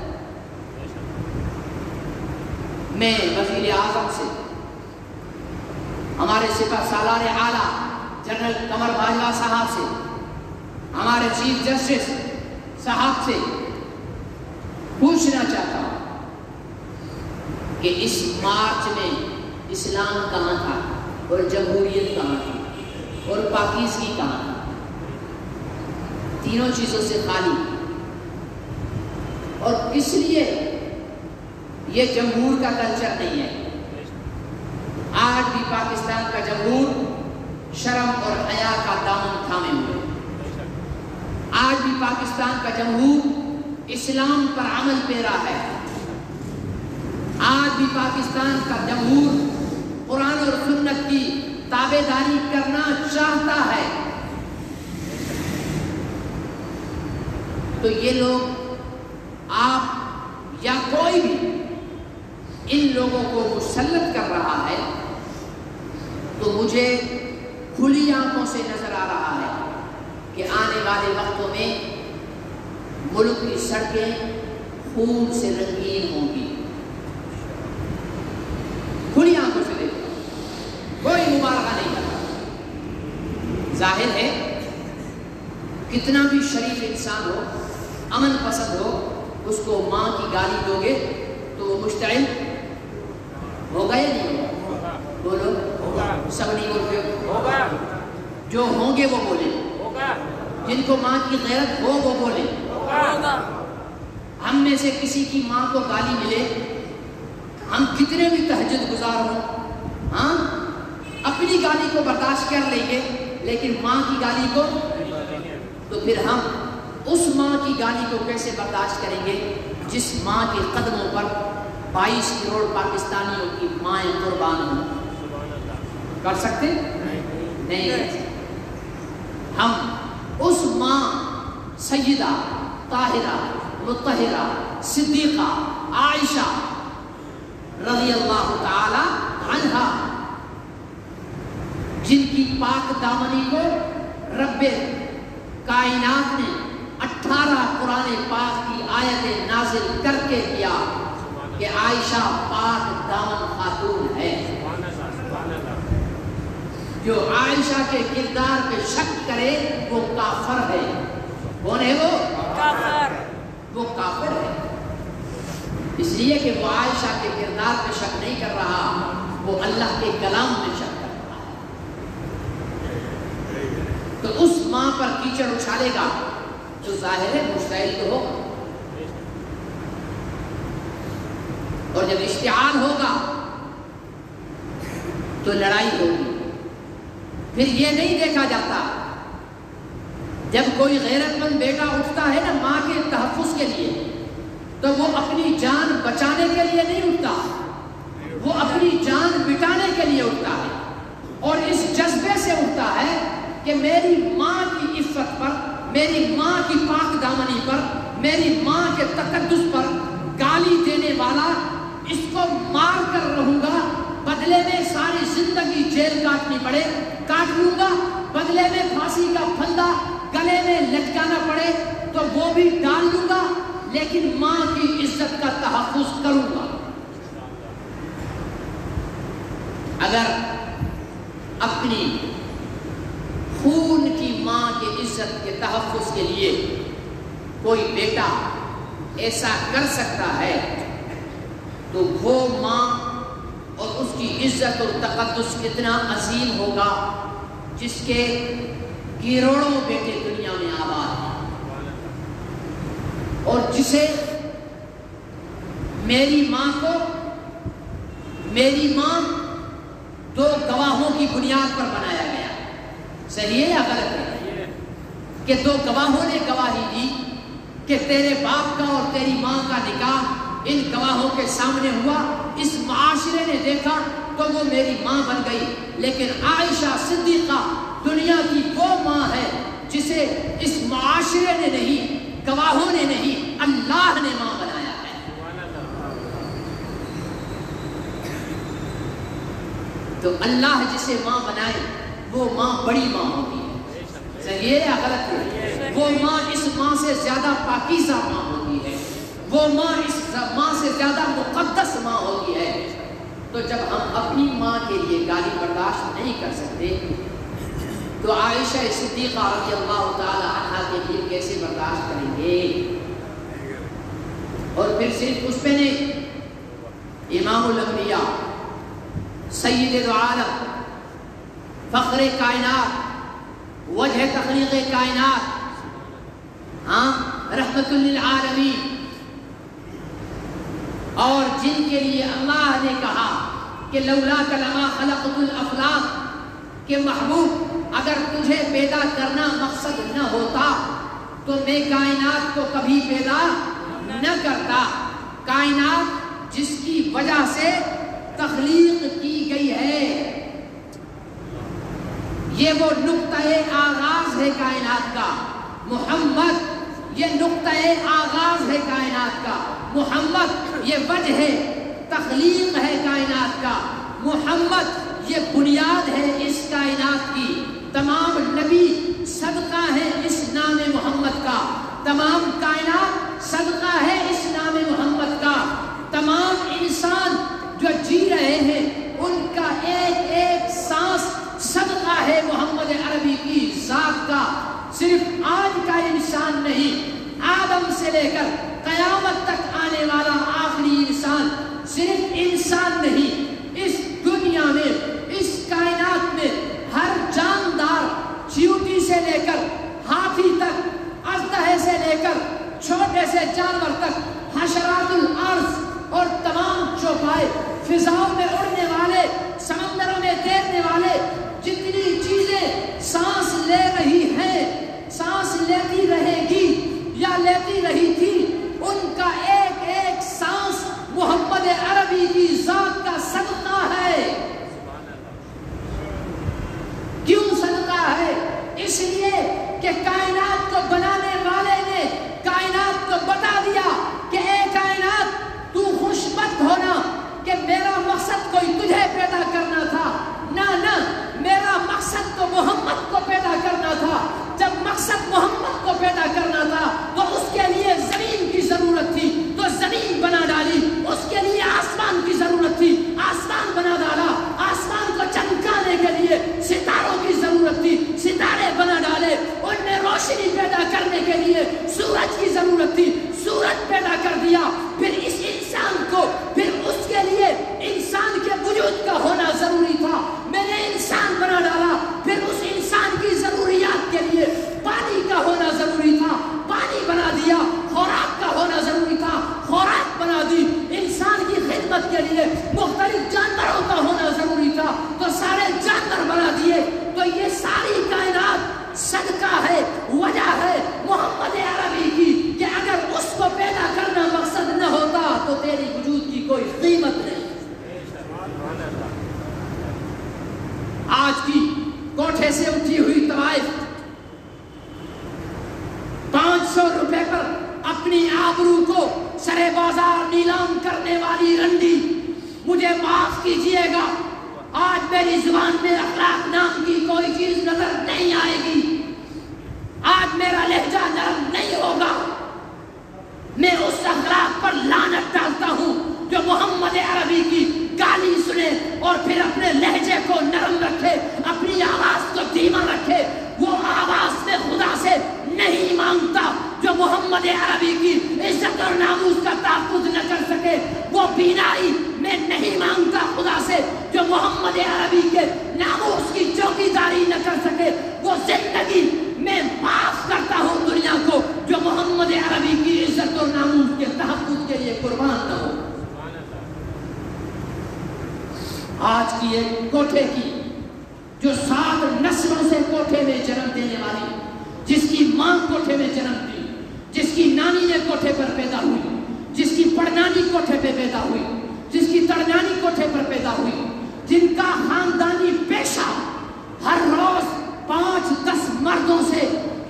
میں وزیر اعظم سے, ہمارے سپہ سالار اعلیٰ جنرل قمر باجوہ صاحب سے, ہمارے چیف جسٹس صاحب سے پوچھنا چاہتا ہوں کہ اس مارچ میں اسلام کہاں تھا اور جمہوریت کہاں تھی اور پاکیزگی کہاں تھی؟ تینوں چیزوں سے خالی. اور کس لیے یہ جمہور کا کلچر نہیں ہے؟ آج بھی پاکستان کا جمہور شرم اور حیا کا دامن تھامے ہوئے. آج بھی پاکستان کا جمہور اسلام پر عمل پیرا ہے. آج بھی پاکستان کا جمہور قرآن اور سنت کی تابع داری کرنا چاہتا ہے. تو یہ لوگ, آپ یا کوئی بھی ان لوگوں کو مسلط کر رہا ہے تو مجھے کھلی آنکھوں سے نظر آ رہا ہے کہ آنے والے وقتوں میں ملک کی سڑکیں خون سے رنگین ہوں گی. کھلی آنکھوں سے دیکھو, کوئی مبالغہ نہیں کرتا. ظاہر ہے کتنا بھی شریف انسان ہو، امن پسند ہو، اس کو ماں کی گالی دو گے تو وہ مشتعل ہوگا یا نہیں ہوگا؟ بولو، سب نہیں بولتے ہوگا؟ جو ہوں گے وہ بولیں، جن کو ماں کی غیرت ہو وہ بولیں۔ ہم میں سے کسی کی ماں کو گالی ملے، ہم کتنے بھی تہجد گزار ہوں، ہاں اپنی گالی کو برداشت کر لیں گے، لیکن ماں کی گالی کو، تو پھر ہم اس ماں کی گالی کو کیسے برداشت کریں گے جس ماں کے قدموں پر 22 کروڑ پاکستانیوں کی مائیں قربان ہوں؟ کر سکتے؟ نہیں کر سکتے۔ ہم اس ماں سیدہ طاہرہ مطہرہ صدیقہ عائشہ رضی اللہ تعالی عنہا، جن کی پاک دامنی کو رب کائنات نے 18 قرآن پاک کی آیتیں نازل کر کے کیا کہ عائشہ پاک دامن خاتون ہے۔ جو عائشہ کے کردار پہ شک کرے وہ کافر ہے۔ کون ہے وہ؟ کافر۔ وہ کافر ہے، اس لیے کہ وہ عائشہ کے کردار پہ شک نہیں کر رہا، وہ اللہ کے کلام میں شک کر رہا ہے۔ تو اس ماں پر کیچڑ اچھالے گا تو ظاہر ہے مشتعل تو ہوگا، اور جب اشتعال ہوگا تو لڑائی ہوگی۔ پھر یہ نہیں دیکھا جاتا جب کوئی غیرت مند بیٹا اٹھتا ہے نا ماں کے تحفظ کے لیے، تو وہ اپنی جان بچانے کے لیے نہیں اٹھتا، وہ اپنی جان مٹانے کے لیے اٹھتا ہے، اور اس جذبے سے اٹھتا ہے کہ میری ماں کی عفت پر، میری ماں کی پاک دامنی پر، میری ماں کے تقدس پر گالی دینے والا، اس کو مار کر رہوں گا، بدلے میں ساری زندگی جیل کاٹنی پڑے کاٹ لوں گا، بدلے میں پھانسی کا پھندا گلے میں لٹکانا پڑے تو وہ بھی ڈال لوں گا، لیکن ماں کی عزت کا تحفظ کروں گا۔ اگر اپنی خون کی ماں کی عزت کے تحفظ کے لیے کوئی بیٹا ایسا کر سکتا ہے تو وہ ماں اور اس کی عزت اور تقدس کتنا عظیم ہوگا جس کے کروڑوں بیٹے دنیا میں آباد ہیں، اور جسے میری ماں کو، میری ماں 2 گواہوں کی بنیاد پر بنایا گیا۔ صحیح ہے یا غلط ہے؟ کہ 2 گواہوں نے گواہی دی کہ تیرے باپ کا اور تیری ماں کا نکاح ان گواہوں کے سامنے ہوا، اس معاشرے نے دیکھا تو وہ میری ماں بن گئی۔ لیکن عائشہ صدیقہ دنیا کی وہ ماں ہے جسے اس معاشرے نے نہیں، گواہوں نے نہیں، اللہ نے ماں بنایا ہے۔ تو اللہ جسے ماں بنائے وہ ماں بڑی ماں ہوتی ہے۔ صحیح ہے یا غلط ہے؟ وہ ماں اس ماں سے زیادہ پاکیزہ ماں ہوتی ہے، وہ ماں اس ماں سے زیادہ مقدس ماں ہوتی ہے۔ تو جب ہم اپنی ماں کے لیے گالی برداشت نہیں کر سکتے تو عائشہ صدیقہ رضی اللہ تعالی عنہا کے لیے کیسے برداشت کریں گے؟ اور پھر صرف اس پہ نہیں، امام الانبیاء، سید عالم، فخر کائنات، وجہ تخلیق کائنات، رحمت للعالمین، اور جن کے لیے اللہ نے کہا کہ لولاک لما خلقت الافلاق، کہ محبوب اگر تجھے پیدا کرنا مقصد نہ ہوتا تو میں کائنات کو کبھی پیدا نہ کرتا۔ کائنات جس کی وجہ سے تخلیق کی گئی ہے، یہ وہ نقطہ آغاز ہے کائنات کا، محمد یہ نقطہ آغاز ہے کائنات کا، محمد یہ وجہ تخلیق ہے کائنات کا، محمد یہ بنیاد ہے اس کائنات کی۔ تمام نبی صدقہ ہے اس نام محمد کا، تمام کائنات صدقہ ہے اس نام محمد کا، تمام انسان جو جی رہے ہیں ان کا ایک ایک سانس صدقہ ہے محمد عربی کی صرف آج کا انسان نہیں، آدم سے لے کر قیامت تک آنے والا آخری انسان صرف انسان نہیں، اس دنیا میں، اس کائنات میں ہر جاندار، چیونٹی سے لے کر ہاتھی تک، اژدہے سے لے کر چھوٹے سے جانور تک، حشرات الارض اور تمام چوپائے، فضاؤں میں اڑنے والے، سمندروں میں تیرنے والے، جتنی چیزیں سانس لے رہی ہیں، سانس لیتی رہے گی یا لیتی رہی تھی، ان کا ایک ایک سانس محمد عربی کی ذات کا صدقہ ہے۔ کیوں صدقہ ہے؟ اس لیے کہ کائنات کو بنانے والے نے کائنات کو بتا دیا کہ اے کائنات تو خوش مت ہونا کہ میرا مقصد کوئی تجھے پیدا کرنا تھا، نہ میرا مقصد تو محمد کو پیدا کرنا تھا۔ جب مقصد محمد کو پیدا کرنا تھا تو اس کے لیے زمین کی ضرورت تھی تو زمین بنا ڈالی، اس کے لیے آسمان کی ضرورت تھی، آسمان بنا ڈالا، آسمان کو چمکانے کے لیے ستاروں کی ضرورت تھی، ستارے بنا ڈالے، ان میں روشنی پیدا کرنے کے لیے سورج کی ضرورت تھی، سورج پیدا کر دیا، پھر اس انسان کو، پھر اس کے لیے انسان کے وجود کا ہونا ضروری تھا، میں نے انسان بنا ڈالا، پھر اس انسان کی ضروریات کے لیے پانی کا ہونا ضروری تھا، پانی بنا دیا، خوراک کا ہونا ضروری تھا، خوراک بنا دی، انسان کی خدمت کے لیے مختلف جانوروں کا ہونا ضروری تھا تو سارے جانور بنا دیے۔ تو یہ ساری کائنات صدقہ ہے، وجہ ہے محمد عربی کی کہ اگر اس کو پیدا کرنا مقصد نہ ہوتا تو تیری وجود کی کوئی قیمت نہیں۔ آج کی کوٹھے سے اٹھی ہوئی طوائف 500 روپے پر اپنی آبرو کو سرے بازار نیلام کرنے والی رنڈی، مجھے معاف کیجئے گا، آج میری زبان میں اخلاق نام کی کوئی چیز نظر نہیں آئے گی، آج میرا لہجہ نرم نہیں ہوگا، میں اس اخلاق پر لعنت ڈالتا ہوں جو محمد عربی کی گالی سنے اور پھر اپنے لہجے کو نرم رکھے، اپنی آواز کو دھیما رکھے، وہ آواز میں خدا سے نہیں مانگتا جو محمد عربی کی عزت اور ناموس کا تحفظ نہ کر سکے، وہ بینائی میں نہیں مانگتا خدا سے جو محمد عربی کے ناموس کی چوکیداری نہ کر سکے، وہ زندگی میں معاف کرتا ہوں دنیا کو جو محمد عربی کی عزت اور ناموس کے تحفظ کے لیے قربان نہ ہو۔ آج کی ایک کوٹھے کی جو 7 نسلوں سے کوٹھے میں جنم دینے والی، جس کی ماں کوٹھے میں جنم دی، جس کی نانی نے کوٹھے پر پیدا ہوئی، جس کی پڑنانی کوٹھے پہ پیدا ہوئی، جس کی تڑنانی کوٹھے پر پیدا ہوئی، جن کا خاندانی پیشہ ہر روز 5-10 مردوں سے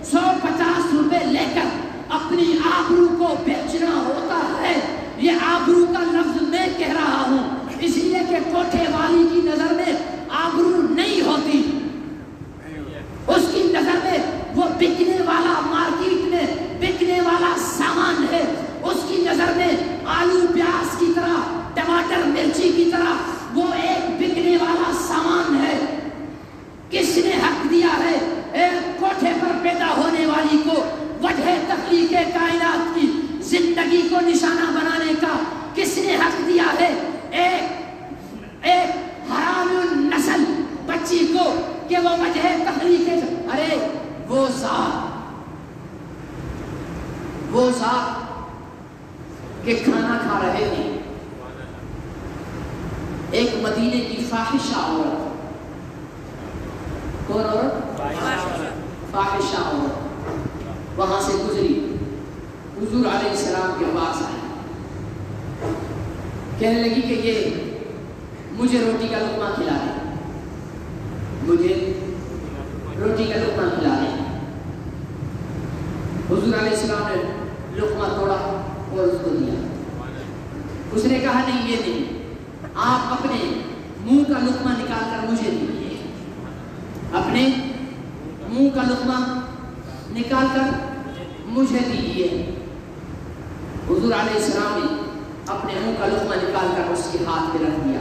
150 روپے لے کر اپنی آبرو کو بیچنا ہوتا ہے۔ یہ آبرو کا لفظ میں کہہ رہا ہوں اس لیے کہ کوٹھے والی کی نظر میں آبرو نہیں ہوتی، اس کی نظر میں وہ بکنے والا، مارکیٹ میں بکنے والا سامان ہے، اس کی نظر میں آلو پیاز کی طرح، ٹماٹر مرچی کی طرح وہ ایک بکنے والا سامان ہے۔ کس نے حق دیا ہے ایک کوٹھے پر پیدا ہونے والی کو وجہ تخلیق کائنات کی زندگی کو نشانہ بنانے کا؟ کس نے حق دیا ہے ایک حرام النسل بچی کو کہ وہ وجہ تخلیق؟ ارے وہ ذات کہ کھانا کھا رہے تھے، ایک مدینے کی فاحشہ عورت، کون عورت؟ فاحشہ عورت وہاں سے گزری، حضور علیہ السلام کے پاس آئی، کہنے لگی کہ یہ مجھے روٹی کا لقمہ کھلا دے، مجھے روٹی کا لقمہ کھلا دے۔ حضور علیہ السلام نے لقمہ توڑا اور اس کو دیا، اس نے کہا نہیں یہ نہیں، آپ اپنے منہ کا لقمہ نکال کر مجھے دیجیے، اپنے منہ کا لقمہ نکال کر مجھے دیجیے۔ حضور علیہ السلام نے اپنے منہ کا لقمہ نکال کر اس کے ہاتھ میں رکھ دیا،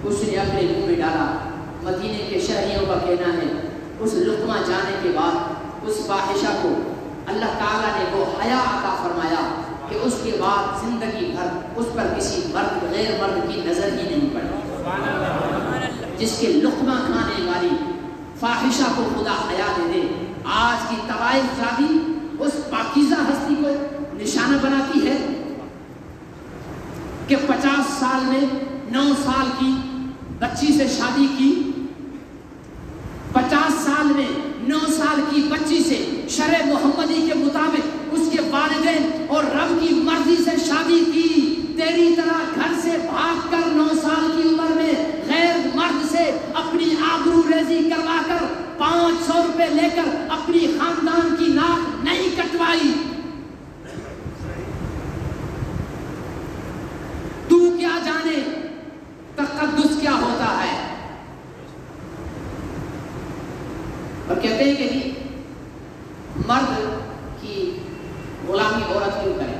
اس نے اپنے منہ میں ڈالا۔ مدینے کے شہریوں کا کہنا ہے اس لقمہ جانے کے بعد اس فاحشہ کو اللہ تعالیٰ نے وہ حیا عطا فرمایا کہ اس کے بعد زندگی بھر اس پر کسی مرد غیر مرد کی نظر ہی نہیں پڑی. جس کے لقمہ کھانے والی فاحشہ کو خدا حیا دے دے. آج کی طوائف شادی اس پاکیزہ ہستی کو نشانہ بناتی ہے کہ 50 سال میں 9 سال کی بچی سے شادی کی, 50 سال میں 9 سال کی بچی سے شرع محمدی کے مطابق اس کے والدین اور رب کی مرضی سے شادی کی. تیری طرح گھر سے بھاگ کر 9 سال کی عمر میں غیر مرد سے اپنی آبرو ریزی کروا کر 500 روپے لے کر اپنی خاندان کی ناک نہیں کٹوائی. تو کیا جانے تقدس کیا ہوتا ہے. اور کہتے ہیں کہ جی مرد کی غلامی عورت کیوں کرے.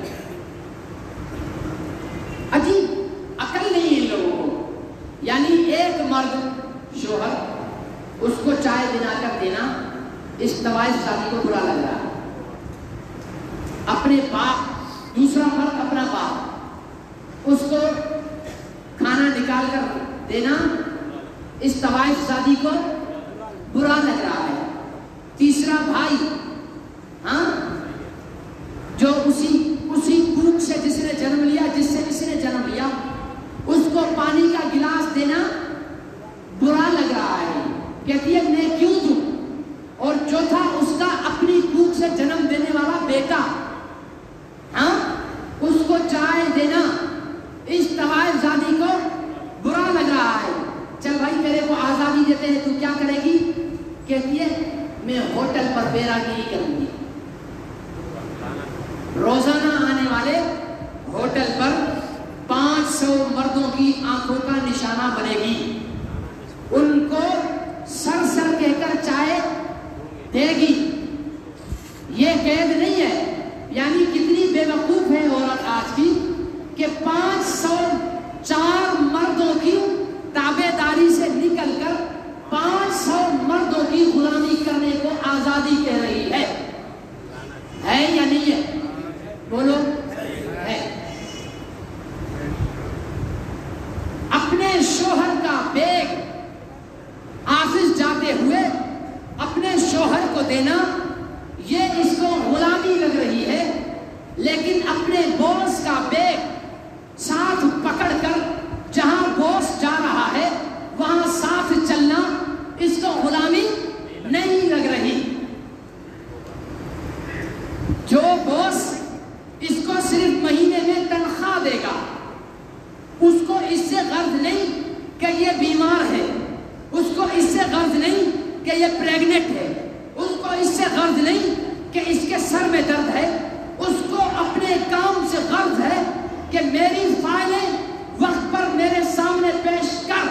عجیب عقل نہیں ان لوگوں کو. یعنی ایک مرد شوہر اس کو چائے بنا کر دینا اس طوائف شادی کو برا لگ رہا ہے. اپنے باپ, دوسرا مرد اپنا باپ اس کو کھانا نکال کر دینا اس طوائف شادی کو برا لگ رہا ہے. تیسرا بھائی جو اسی کوک سے جس نے جنم لیا, جس سے اس نے جنم لیا, اس کو پانی کا گلاس دینا برا لگ رہا ہے. کہتی ہے میں کیوں دوں. اور چوتھا اس کا اپنی کوک سے جنم دینے والا بیٹا, اس کو چائے دینا اس طوائف شادی کو برا لگ رہا ہے. چل بھائی میرے کو آزادی دیتے ہیں, تو کیا کرے گی. کہتی ہے میں ہوٹل پر بیراگیری کروں گی. روزانہ آنے والے ہوٹل پر 500 مردوں کی آنکھوں کا نشانہ بنے گی. ان کو سر سر کہہ کر چائے دے گی. یہ قید نہیں ہے. یعنی کتنی بے وقوف ہے عورت آج کی کہ 504 مردوں کی تابع داری سے نکل کر 500 مردوں کی غلامی کرنے کو آزادی کہہ رہی ہے. ہے یا نہیں ہے؟ بولو. ہے. اپنے شوہر کا بیگ آفس جاتے ہوئے اپنے شوہر کو دینا یہ اس کو غلامی لگ رہی ہے. لیکن اپنے باس کا بیگ ساتھ پکڑ کر جہاں باس جا رہا ہے وہاں ساتھ چلنا اس کو غلامی نہیں لگ رہی. جو باس اس کو صرف مہینے میں تنخواہ دے گا, اس کو اس سے غرض نہیں کہ یہ بیمار ہے, اس کو اس سے غرض نہیں کہ یہ پریگننٹ ہے, اس کو اس سے غرض نہیں کہ اس کے سر میں درد ہے, اس کو اپنے کام سے غرض ہے کہ میری فائلیں وقت پر میرے سامنے پیش کر.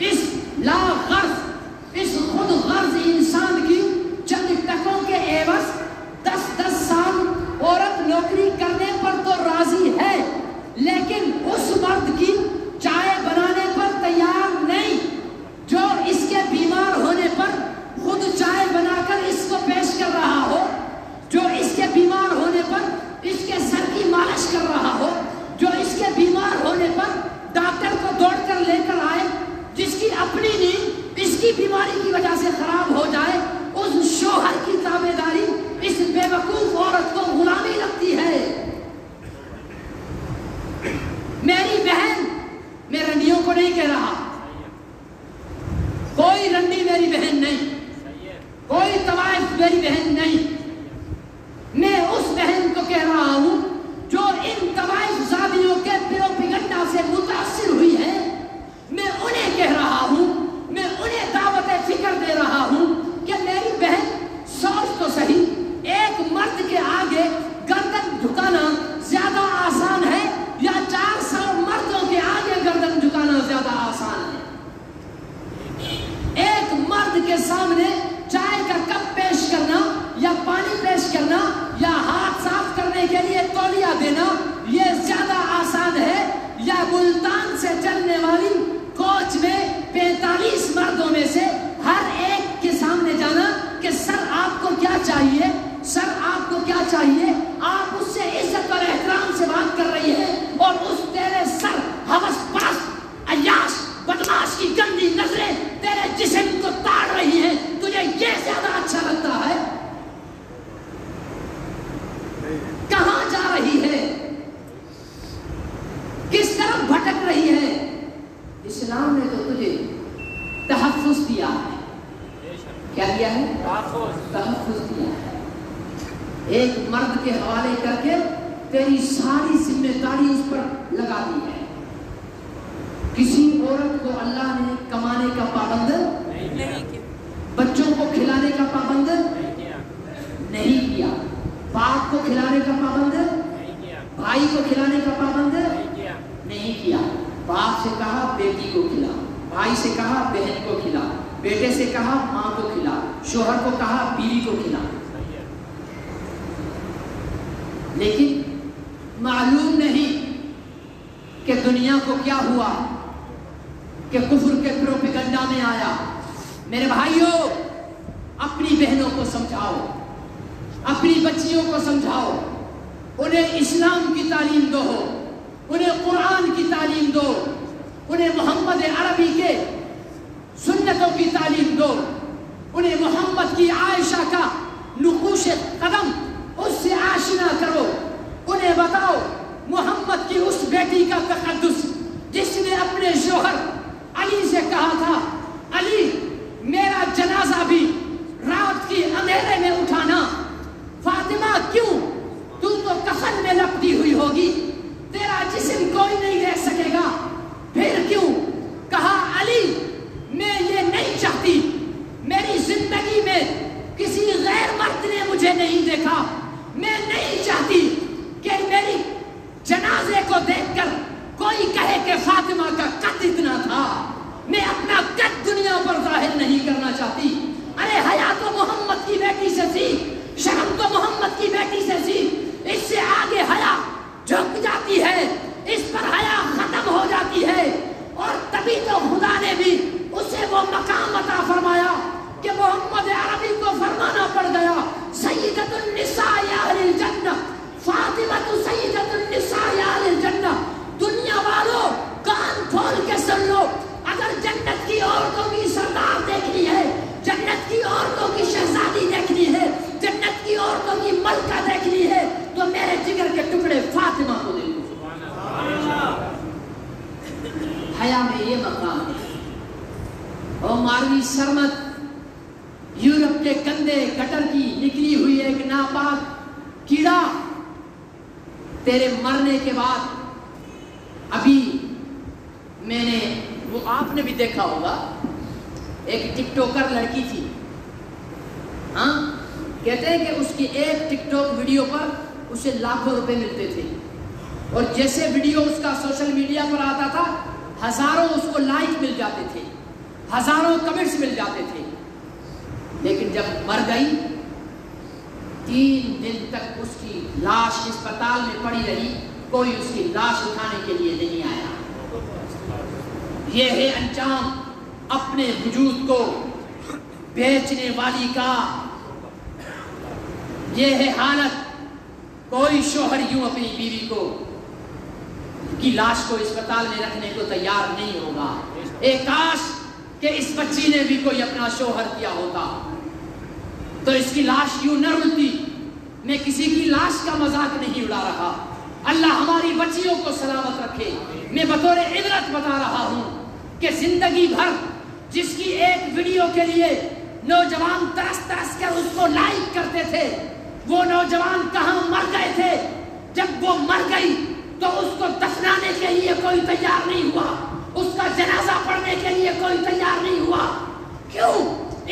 اس لا غرض, اس خود غرض انسان کی چند ٹکوں کے عوض 10-10 سال عورت نوکری کرنے پر تو راضی ہے, لیکن اس مرد کی چائے بنانے پر تیار نہیں جو اس کے بیمار ہونے پر خود چائے بنا کر اس کو پیش کر رہا ہو, جو اس کے بیمار ہونے پر اس کے سر کی مالش کر رہا ہو, جو اس کے بیمار ہونے پر ڈاکٹر کو دوڑ کر لے کر آئے, جس کی اپنی نیند اس کی بیماری کی وجہ سے خراب ہو جائے. اس شوہر کی تابع داری اس بے وقوف عورت کو غلامی لگتی ہے. میری بہن, میں رنڈیوں کو نہیں کہہ رہا, کوئی رنڈی میری بہن نہیں, کوئی طوائف میری بہن نہیں. میں اس بہن کو کہہ رہا ہوں جو ان طوائف شادیوں کے پروپیگنڈا سے متاثر ہوئی ہے. میں انہیں کہہ رہا ہوں, میں انہیں دعوت فکر دے رہا ہوں کہ میری بہن سوچ تو صحیح, ایک مرد کے آگے گردن جھکانا زیادہ آسان ہے یا 400 مردوں کے آگے گردن جھکانا زیادہ آسان ہے. ایک مرد کے سامنے چائے کا کپ پیش کرنا یا پانی پیش کرنا یا ہاتھ صاف کرنے کے لیے تولیہ دینا یہ زیادہ آسان ہے یا ملتان سے چلنے والی کوچ میں 45 مردوں میں سے ہر ایک کے سامنے جانا کہ سر آپ کو کیا چاہیے. اس سے عزت اور احترام سے بات کر رہی ہے اور اس تیرے سر ہوس پرست عیاش بدماش کی گندی نظریں تیرے جسم کو تاڑ رہی ہیں، تجھے یہ زیادہ اچھا لگتا ہے؟ کہاں جا رہی ہے؟ کس طرف بھٹک رہی ہے؟ اسلام نے تو تجھے تحفظ دیا ہے۔ کیا دیا ہے؟ تحفظ دیا ہے۔ ایک مرد کے حوالے کر کے تیری ساری ذمہ داری اس پر لگا دی ہے۔ کسی عورت کو اللہ نے کمانے کا پابند بچوں کو کھلانے کا پابند نہیں کیا، باپ کو کھلانے کا پابند بھائی کو کھلانے کا پابند نہیں کیا۔ باپ سے کہا بیٹی کو کھلا، بھائی سے کہا بہن کو کھلا، بیٹے سے کہا ماں کو کھلا، شوہر کو کہا بیوی کو کھلا۔ لیکن معلوم نہیں کہ دنیا کو کیا ہوا کہ کفر کے پروپیگنڈا میں آیا۔ میرے بھائیوں، اپنی بہنوں کو سمجھاؤ، اپنی بچیوں کو سمجھاؤ، انہیں اسلام کی تعلیم دو، انہیں قرآن کی تعلیم دو، انہیں محمد عربی کے سنتوں کی تعلیم دو، انہیں محمد کی عائشہ کا نقوش قدم اس سے آشنا کرو، انہیں بتاؤ محمد کی اس بیٹی کا تقدس جس نے اپنے شوہر علی سے کہا تھا، علی میرا جنازہ بھی رات کی اندھیرے میں اٹھانا۔ فاطمہ کیوں؟ تو کفن میں لپٹی ہوئی ہوگی، تیرا جسم کوئی نہیں دیکھ سکے گا، پھر کیوں؟ کہا علی میں یہ نہیں چاہتی، میری زندگی میں کسی غیر مرد نے مجھے نہیں دیکھا، میں نہیں چاہتی کہ میری جنازے کو دیکھ کر کوئی کہے کہ فاطمہ کا قد اتنا تھا، میں اپنا قد دنیا پر ظاہر نہیں کرنا چاہتی۔ ارے حیا تو محمد کی بیٹی سے سیکھ، شرم تو محمد کی بیٹی سے سیکھ، اس سے آگے حیا جھک جاتی ہے، اس پر حیا ختم ہو جاتی ہے، اور تبھی تو خدا نے بھی اسے وہ مقام عطا فرمایا کہ محمد عربی کو فرمانا پڑ گیا سیدۃ النساء اہل الجنہ، فاطمہ سیدۃ النساء اہل الجنہ۔ دنیا والوں کان کھول کے سن لو، اگر جنت کی عورتوں کی سردار دیکھنی ہے، جنت کی عورتوں کی شہزادی دیکھنی ہے، جنت کی عورتوں کی ملکہ دیکھنی ہے، تو میرے جگر کے ٹکڑے فاطمہ کو دیکھو۔ حیا میں یہ مقام ہے۔ اور ماروی سرمت یورپ کے گندے گٹر کی نکلی ہوئی ایک ناپاک کیڑا تیرے مرنے کے بعد، ابھی میں نے وہ آپ نے بھی دیکھا ہوگا، ایک ٹک ٹاکر لڑکی تھی، ہاں کہتے ہیں کہ اس کی ایک ٹک ٹاک ویڈیو پر اسے لاکھوں روپے ملتے تھے، اور جیسے ویڈیو اس کا سوشل میڈیا پر آتا تھا ہزاروں اس کو لائک مل جاتے تھے، ہزاروں کمنٹس مل جاتے تھے۔ لیکن جب مر گئی 3 دن تک اس کی لاش اسپتال میں پڑی رہی، کوئی اس کی لاش اٹھانے کے لیے نہیں آیا۔ یہ ہے انجام اپنے وجود کو بیچنے والی کا، یہ ہے حالت۔ کوئی شوہر یوں اپنی بیوی کو کی لاش کو اسپتال میں رکھنے کو تیار نہیں ہوگا۔ ایک کاش کہ اس بچی نے بھی کوئی اپنا شوہر کیا ہوتا تو اس کی لاش یوں نہ رلتی۔ میں کسی کی لاش کا مذاق نہیں اڑا رہا، اللہ ہماری بچیوں کو سلامت رکھے۔ میں بطور عبرت بتا رہا ہوں کہ زندگی بھر جس کی ایک ویڈیو کے لیے نوجوان ترس ترس کر اس کو لائک کرتے تھے، وہ نوجوان کہاں مر گئے تھے؟ جب وہ مر گئی تو اس کو دفنانے کے لیے کوئی تیار نہیں ہوا، اس کا جنازہ پڑھنے کے لیے کوئی تیار نہیں ہوا۔ کیوں؟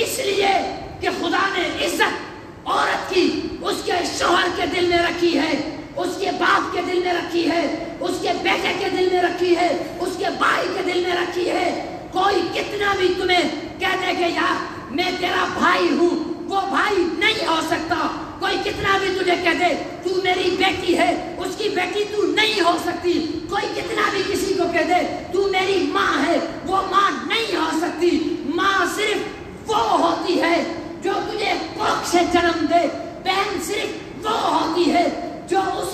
اس لیے کہ خدا نے عزت عورت کی اس کے شوہر کے دل میں رکھی ہے، اس کے باپ کے دل میں رکھی ہے، اس کے بیٹے کے دل میں رکھی ہے، اس کے بھائی کے دل میں رکھی ہے۔ کوئی کتنا بھی تمہیں کہہ دے کہ یار میں تیرا بھائی ہوں، وہ بھائی نہیں ہو سکتا۔ کوئی کتنا بھی تجھے کہہ دے تو میری بیٹی ہے، اس کی بیٹی تو نہیں ہو سکتی۔ کوئی کتنا بھی کسی کو کہہ دے تو میری ماں ہے، وہ ماں نہیں ہو سکتی۔ ماں صرف وہ ہوتی ہے جو تجھے کوکھ سے جنم دے، بہن صرف وہ ہوتی ہے جو اس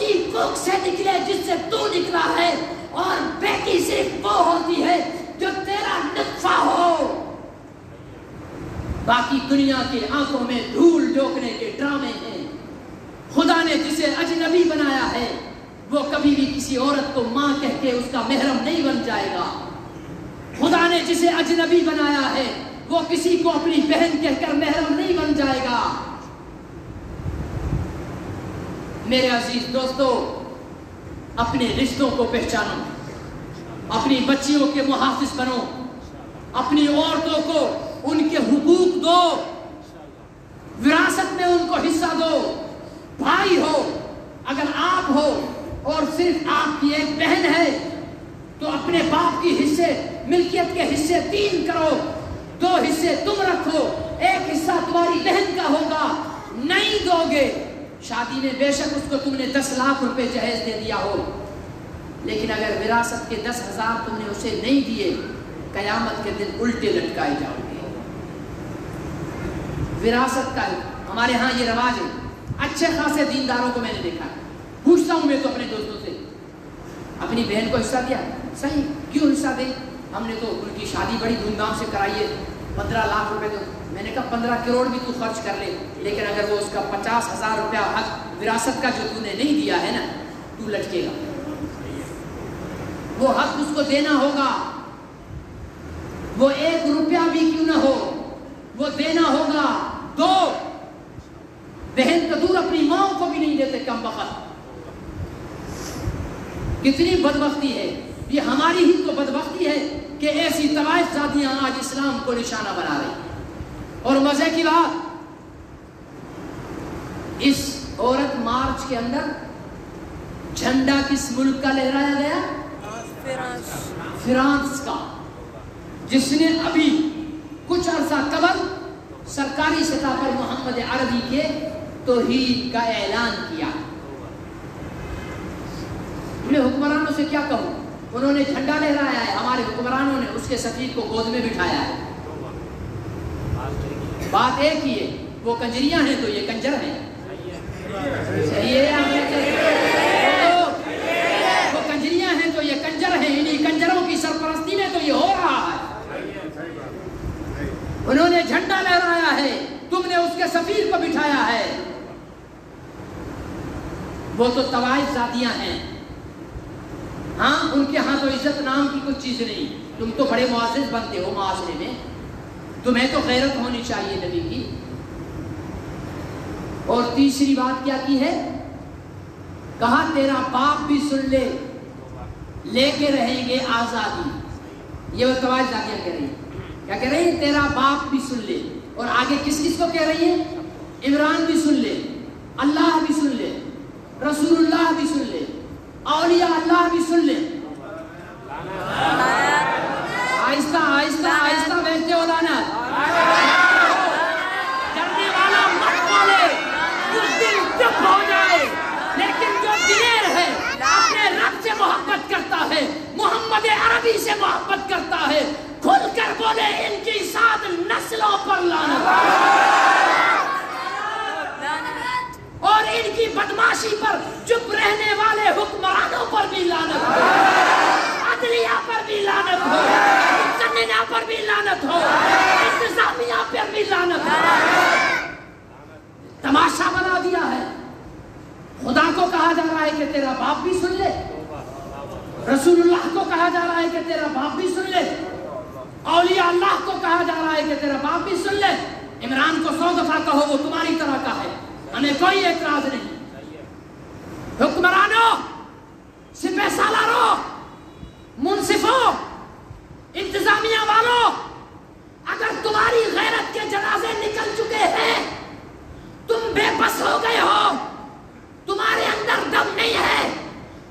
باقی دنیا کی آنکھوں میں دھول جھونکنے کے ڈرامے ہیں۔ خدا نے جسے اجنبی بنایا ہے وہ کبھی بھی کسی عورت کو ماں کہہ کے اس کا محرم نہیں بن جائے گا۔ خدا نے جسے اجنبی بنایا ہے وہ کسی کو اپنی بہن کہہ کر محرم نہیں بن جائے گا۔ میرے عزیز دوستو، اپنے رشتوں کو پہچانو، اپنی بچیوں کے محافظ بنو، اپنی عورتوں کو ان کے حقوق دو، وراثت میں ان کو حصہ دو۔ بھائی ہو اگر آپ ہو اور صرف آپ کی ایک بہن ہے تو اپنے باپ کی حصے، ملکیت کے حصے 3 کرو، 2 حصے تم رکھو، 1 حصہ تمہاری بہن کا ہوگا۔ نہیں دو گے، شادی میں بے شک اس کو تم نے 10 لاکھ روپے جہیز دے دیا ہو، لیکن اگر وراثت کے 10,000 تم نے اسے نہیں دیے، قیامت کے دن الٹے لٹکائے جاؤ گے۔ وراثت کا ہمارے ہاں یہ رواج ہے، اچھے خاصے دینداروں کو میں نے دیکھا ہے، پوچھتا ہوں میں تو اپنے دوستوں سے، اپنی بہن کو حصہ دیا؟ صحیح، کیوں حصہ دے؟ ہم نے تو ان کی شادی بڑی دھوم دھام سے کرائی ہے، 15 لاکھ روپے تو میں نے کہا 15 کروڑ بھی تو خرچ کر لے، لیکن اگر وہ اس کا 50,000 روپیہ حق وراثت کا جو تو نے نہیں دیا ہے نا، تو لٹکے گا۔ وہ حق اس کو دینا ہوگا، وہ 1 روپیہ بھی کیوں نہ ہو وہ دینا ہوگا۔ دو، بہن تو دور اپنی ماں کو بھی نہیں دیتے کم وقت۔ کتنی بدبختی ہے، یہ ہماری ہی تو بدبختی ہے کہ ایسی طوائف ذاتیاں آج اسلام کو نشانہ بنا رہی۔ اور مزے کی بات، اس عورت مارچ کے اندر جھنڈا کس ملک کا لہرایا گیا؟ فرانس کا، جس نے ابھی کچھ عرصہ قبل سرکاری سطح پر محمد عربی کے توحید کا اعلان کیا۔ میں حکمرانوں سے کیا کہوں، انہوں نے جھنڈا لہرایا ہے، ہمارے حکمرانوں نے اس کے سفیر کو گود میں بٹھایا ہے۔ بات ایک ہی ہے، وہ کنجریاں ہیں تو یہ کنجر ہیں۔ صحیح ہے، وہ کنجریاں ہیں تو یہ کنجر ہیں، انہی کنجروں کی سرپرستی میں تو یہ ہو رہا ہے۔ انہوں نے جھنڈا لہرایا ہے، تم نے اس کے سفیر کو بٹھایا ہے۔ وہ تو طوائف ذاتیاں ہیں، ہاں ان کے ہاں تو عزت نام کی کچھ چیز نہیں، تم تو بڑے معزز بنتے ہو معاشرے میں، تمہیں تو غیرت ہونی چاہیے نبی کی۔ اور تیسری بات کیا کی ہے؟ کہا تیرا باپ بھی سن لے، لے کے رہیں گے آزادی۔ یہ وہ طوائف ذاتیاں کہہ رہی ہیں، کیا کہہ رہی ہیں؟ تیرا باپ بھی سن لے۔ اور آگے کس کس کو کہہ رہی ہیں؟ عمران بھی سن لے، اللہ بھی سن لے، رسول اللہ بھی سن لے، اولیاء اللہ بھی سن لے۔ آہستہ آہستہ آہستہ بیٹھتے ہو لانا، ڈرنے والا مت بولے، کچھ دن چپ ہو جائے، لیکن جو دلیر ہے اپنے رب سے محبت کرتا ہے، محمد عربی سے محبت کرتا ہے، کھل کر بولے ان کی 7 نسلوں پر لعنت اور ان کی بدماشی پر چپ رہنے والے حکمرانوں پر بھی لعنت ہو، عدلیہ پر بھی لعنت ہو، مقننہ پر بھی لعنت ہو، انتظامیہ پر بھی لعنت ہو۔ تماشا بنا دیا ہے۔ خدا کو کہا جا رہا ہے کہ تیرا باپ بھی سن لے، رسول اللہ کو کہا جا رہا ہے کہ تیرا باپ بھی سن لے، اولیاء اللہ کو کہا جا رہا ہے کہ تیرا باپ بھی سن لے۔ عمران کو 100 دفعہ کہو، وہ تمہاری طرح کا ہے، ہمیں کوئی اعتراض نہیں۔ حکمرانوں، سپہ سالاروں، منصفوں، انتظامیہ والوں، اگر تمہاری غیرت کے جنازے نکل چکے ہیں، تم بے بس ہو گئے ہو، تمہارے اندر دم نہیں ہے،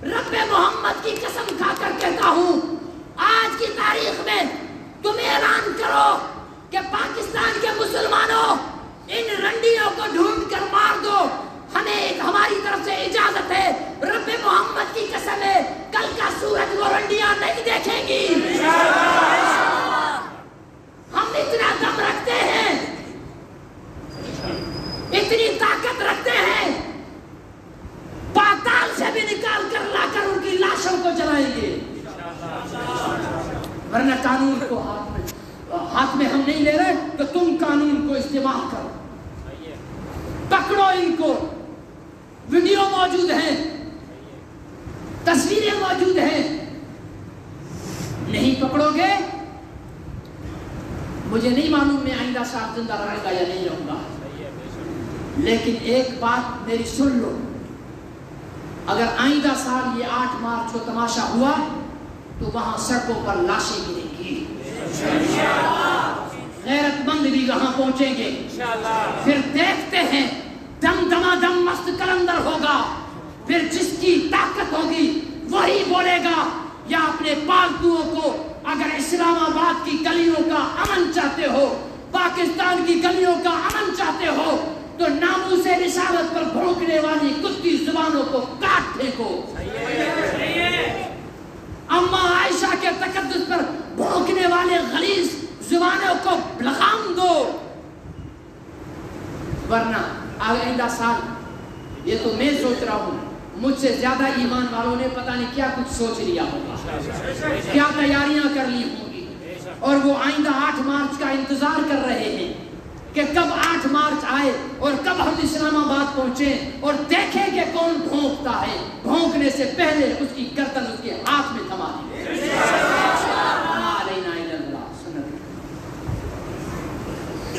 رب محمد کی قسم کھا کر کہتا ہوں، آج کی تاریخ میں تم اعلان کرو کہ پاکستان کے مسلمانوں ان رنڈیوں کو ڈھونڈ کر مار دو، ہمیں ایک ہماری طرف سے اجازت ہے، رب محمد کی قسم ہے کل کا سورج وہ رنڈیاں نہیں دیکھیں گی۔ ہم اتنا دم رکھتے ہیں، اتنی طاقت رکھتے ہیں، پاتال سے بھی نکال کر لا کر ان کی لاشوں کو جلائیں گے، ورنہ قانون کو ہاتھ میں ہم نہیں لے رہے کہ تم قانون کو استعمال کرو. پکڑو ان کو. ویڈیو موجود ہیں, تصویریں موجود ہیں. نہیں پکڑو گے, مجھے نہیں معلوم میں آئندہ سال زندہ رہوں گا یا نہیں رہوں گا, لیکن ایک بات میری سن لو, اگر آئندہ سال یہ 8 مارچ کو تماشا ہوا تو وہاں سڑکوں پر لاشیں گریں گی, غیرت مند بھی وہاں پہنچیں گے. پھر دیکھتے ہیں دم دما دم مست کلندر ہوگا, پھر جس کی طاقت ہوگی وہی بولے گا. یا اپنے پالتوؤں کو, اگر اسلام آباد کی گلیوں کا امن چاہتے ہو, پاکستان کی گلیوں کا امن چاہتے ہو, تو ناموس رسالت پر بھونکنے والی کتی زبانوں کو کاٹ پھینکو. اما عائشہ کے تقدس پر بھونکنے والے غلیظ زبانوں کو لگام دو, ورنہ آئندہ سال, یہ تو میں سوچ رہا ہوں, مجھ سے زیادہ ایمان والوں نے پتہ نہیں کیا کچھ سوچ لیا ہوگا, کیا تیاریاں کر لی ہوں گی, اور وہ آئندہ 8 مارچ کا انتظار کر رہے ہیں کہ کب 8 مارچ آئے اور کب ہم اسلام آباد پہنچیں اور دیکھیں کہ کون بھونکتا ہے. بھونکنے سے پہلے اس کی گردن اس کے ہاتھ میں تھما دی.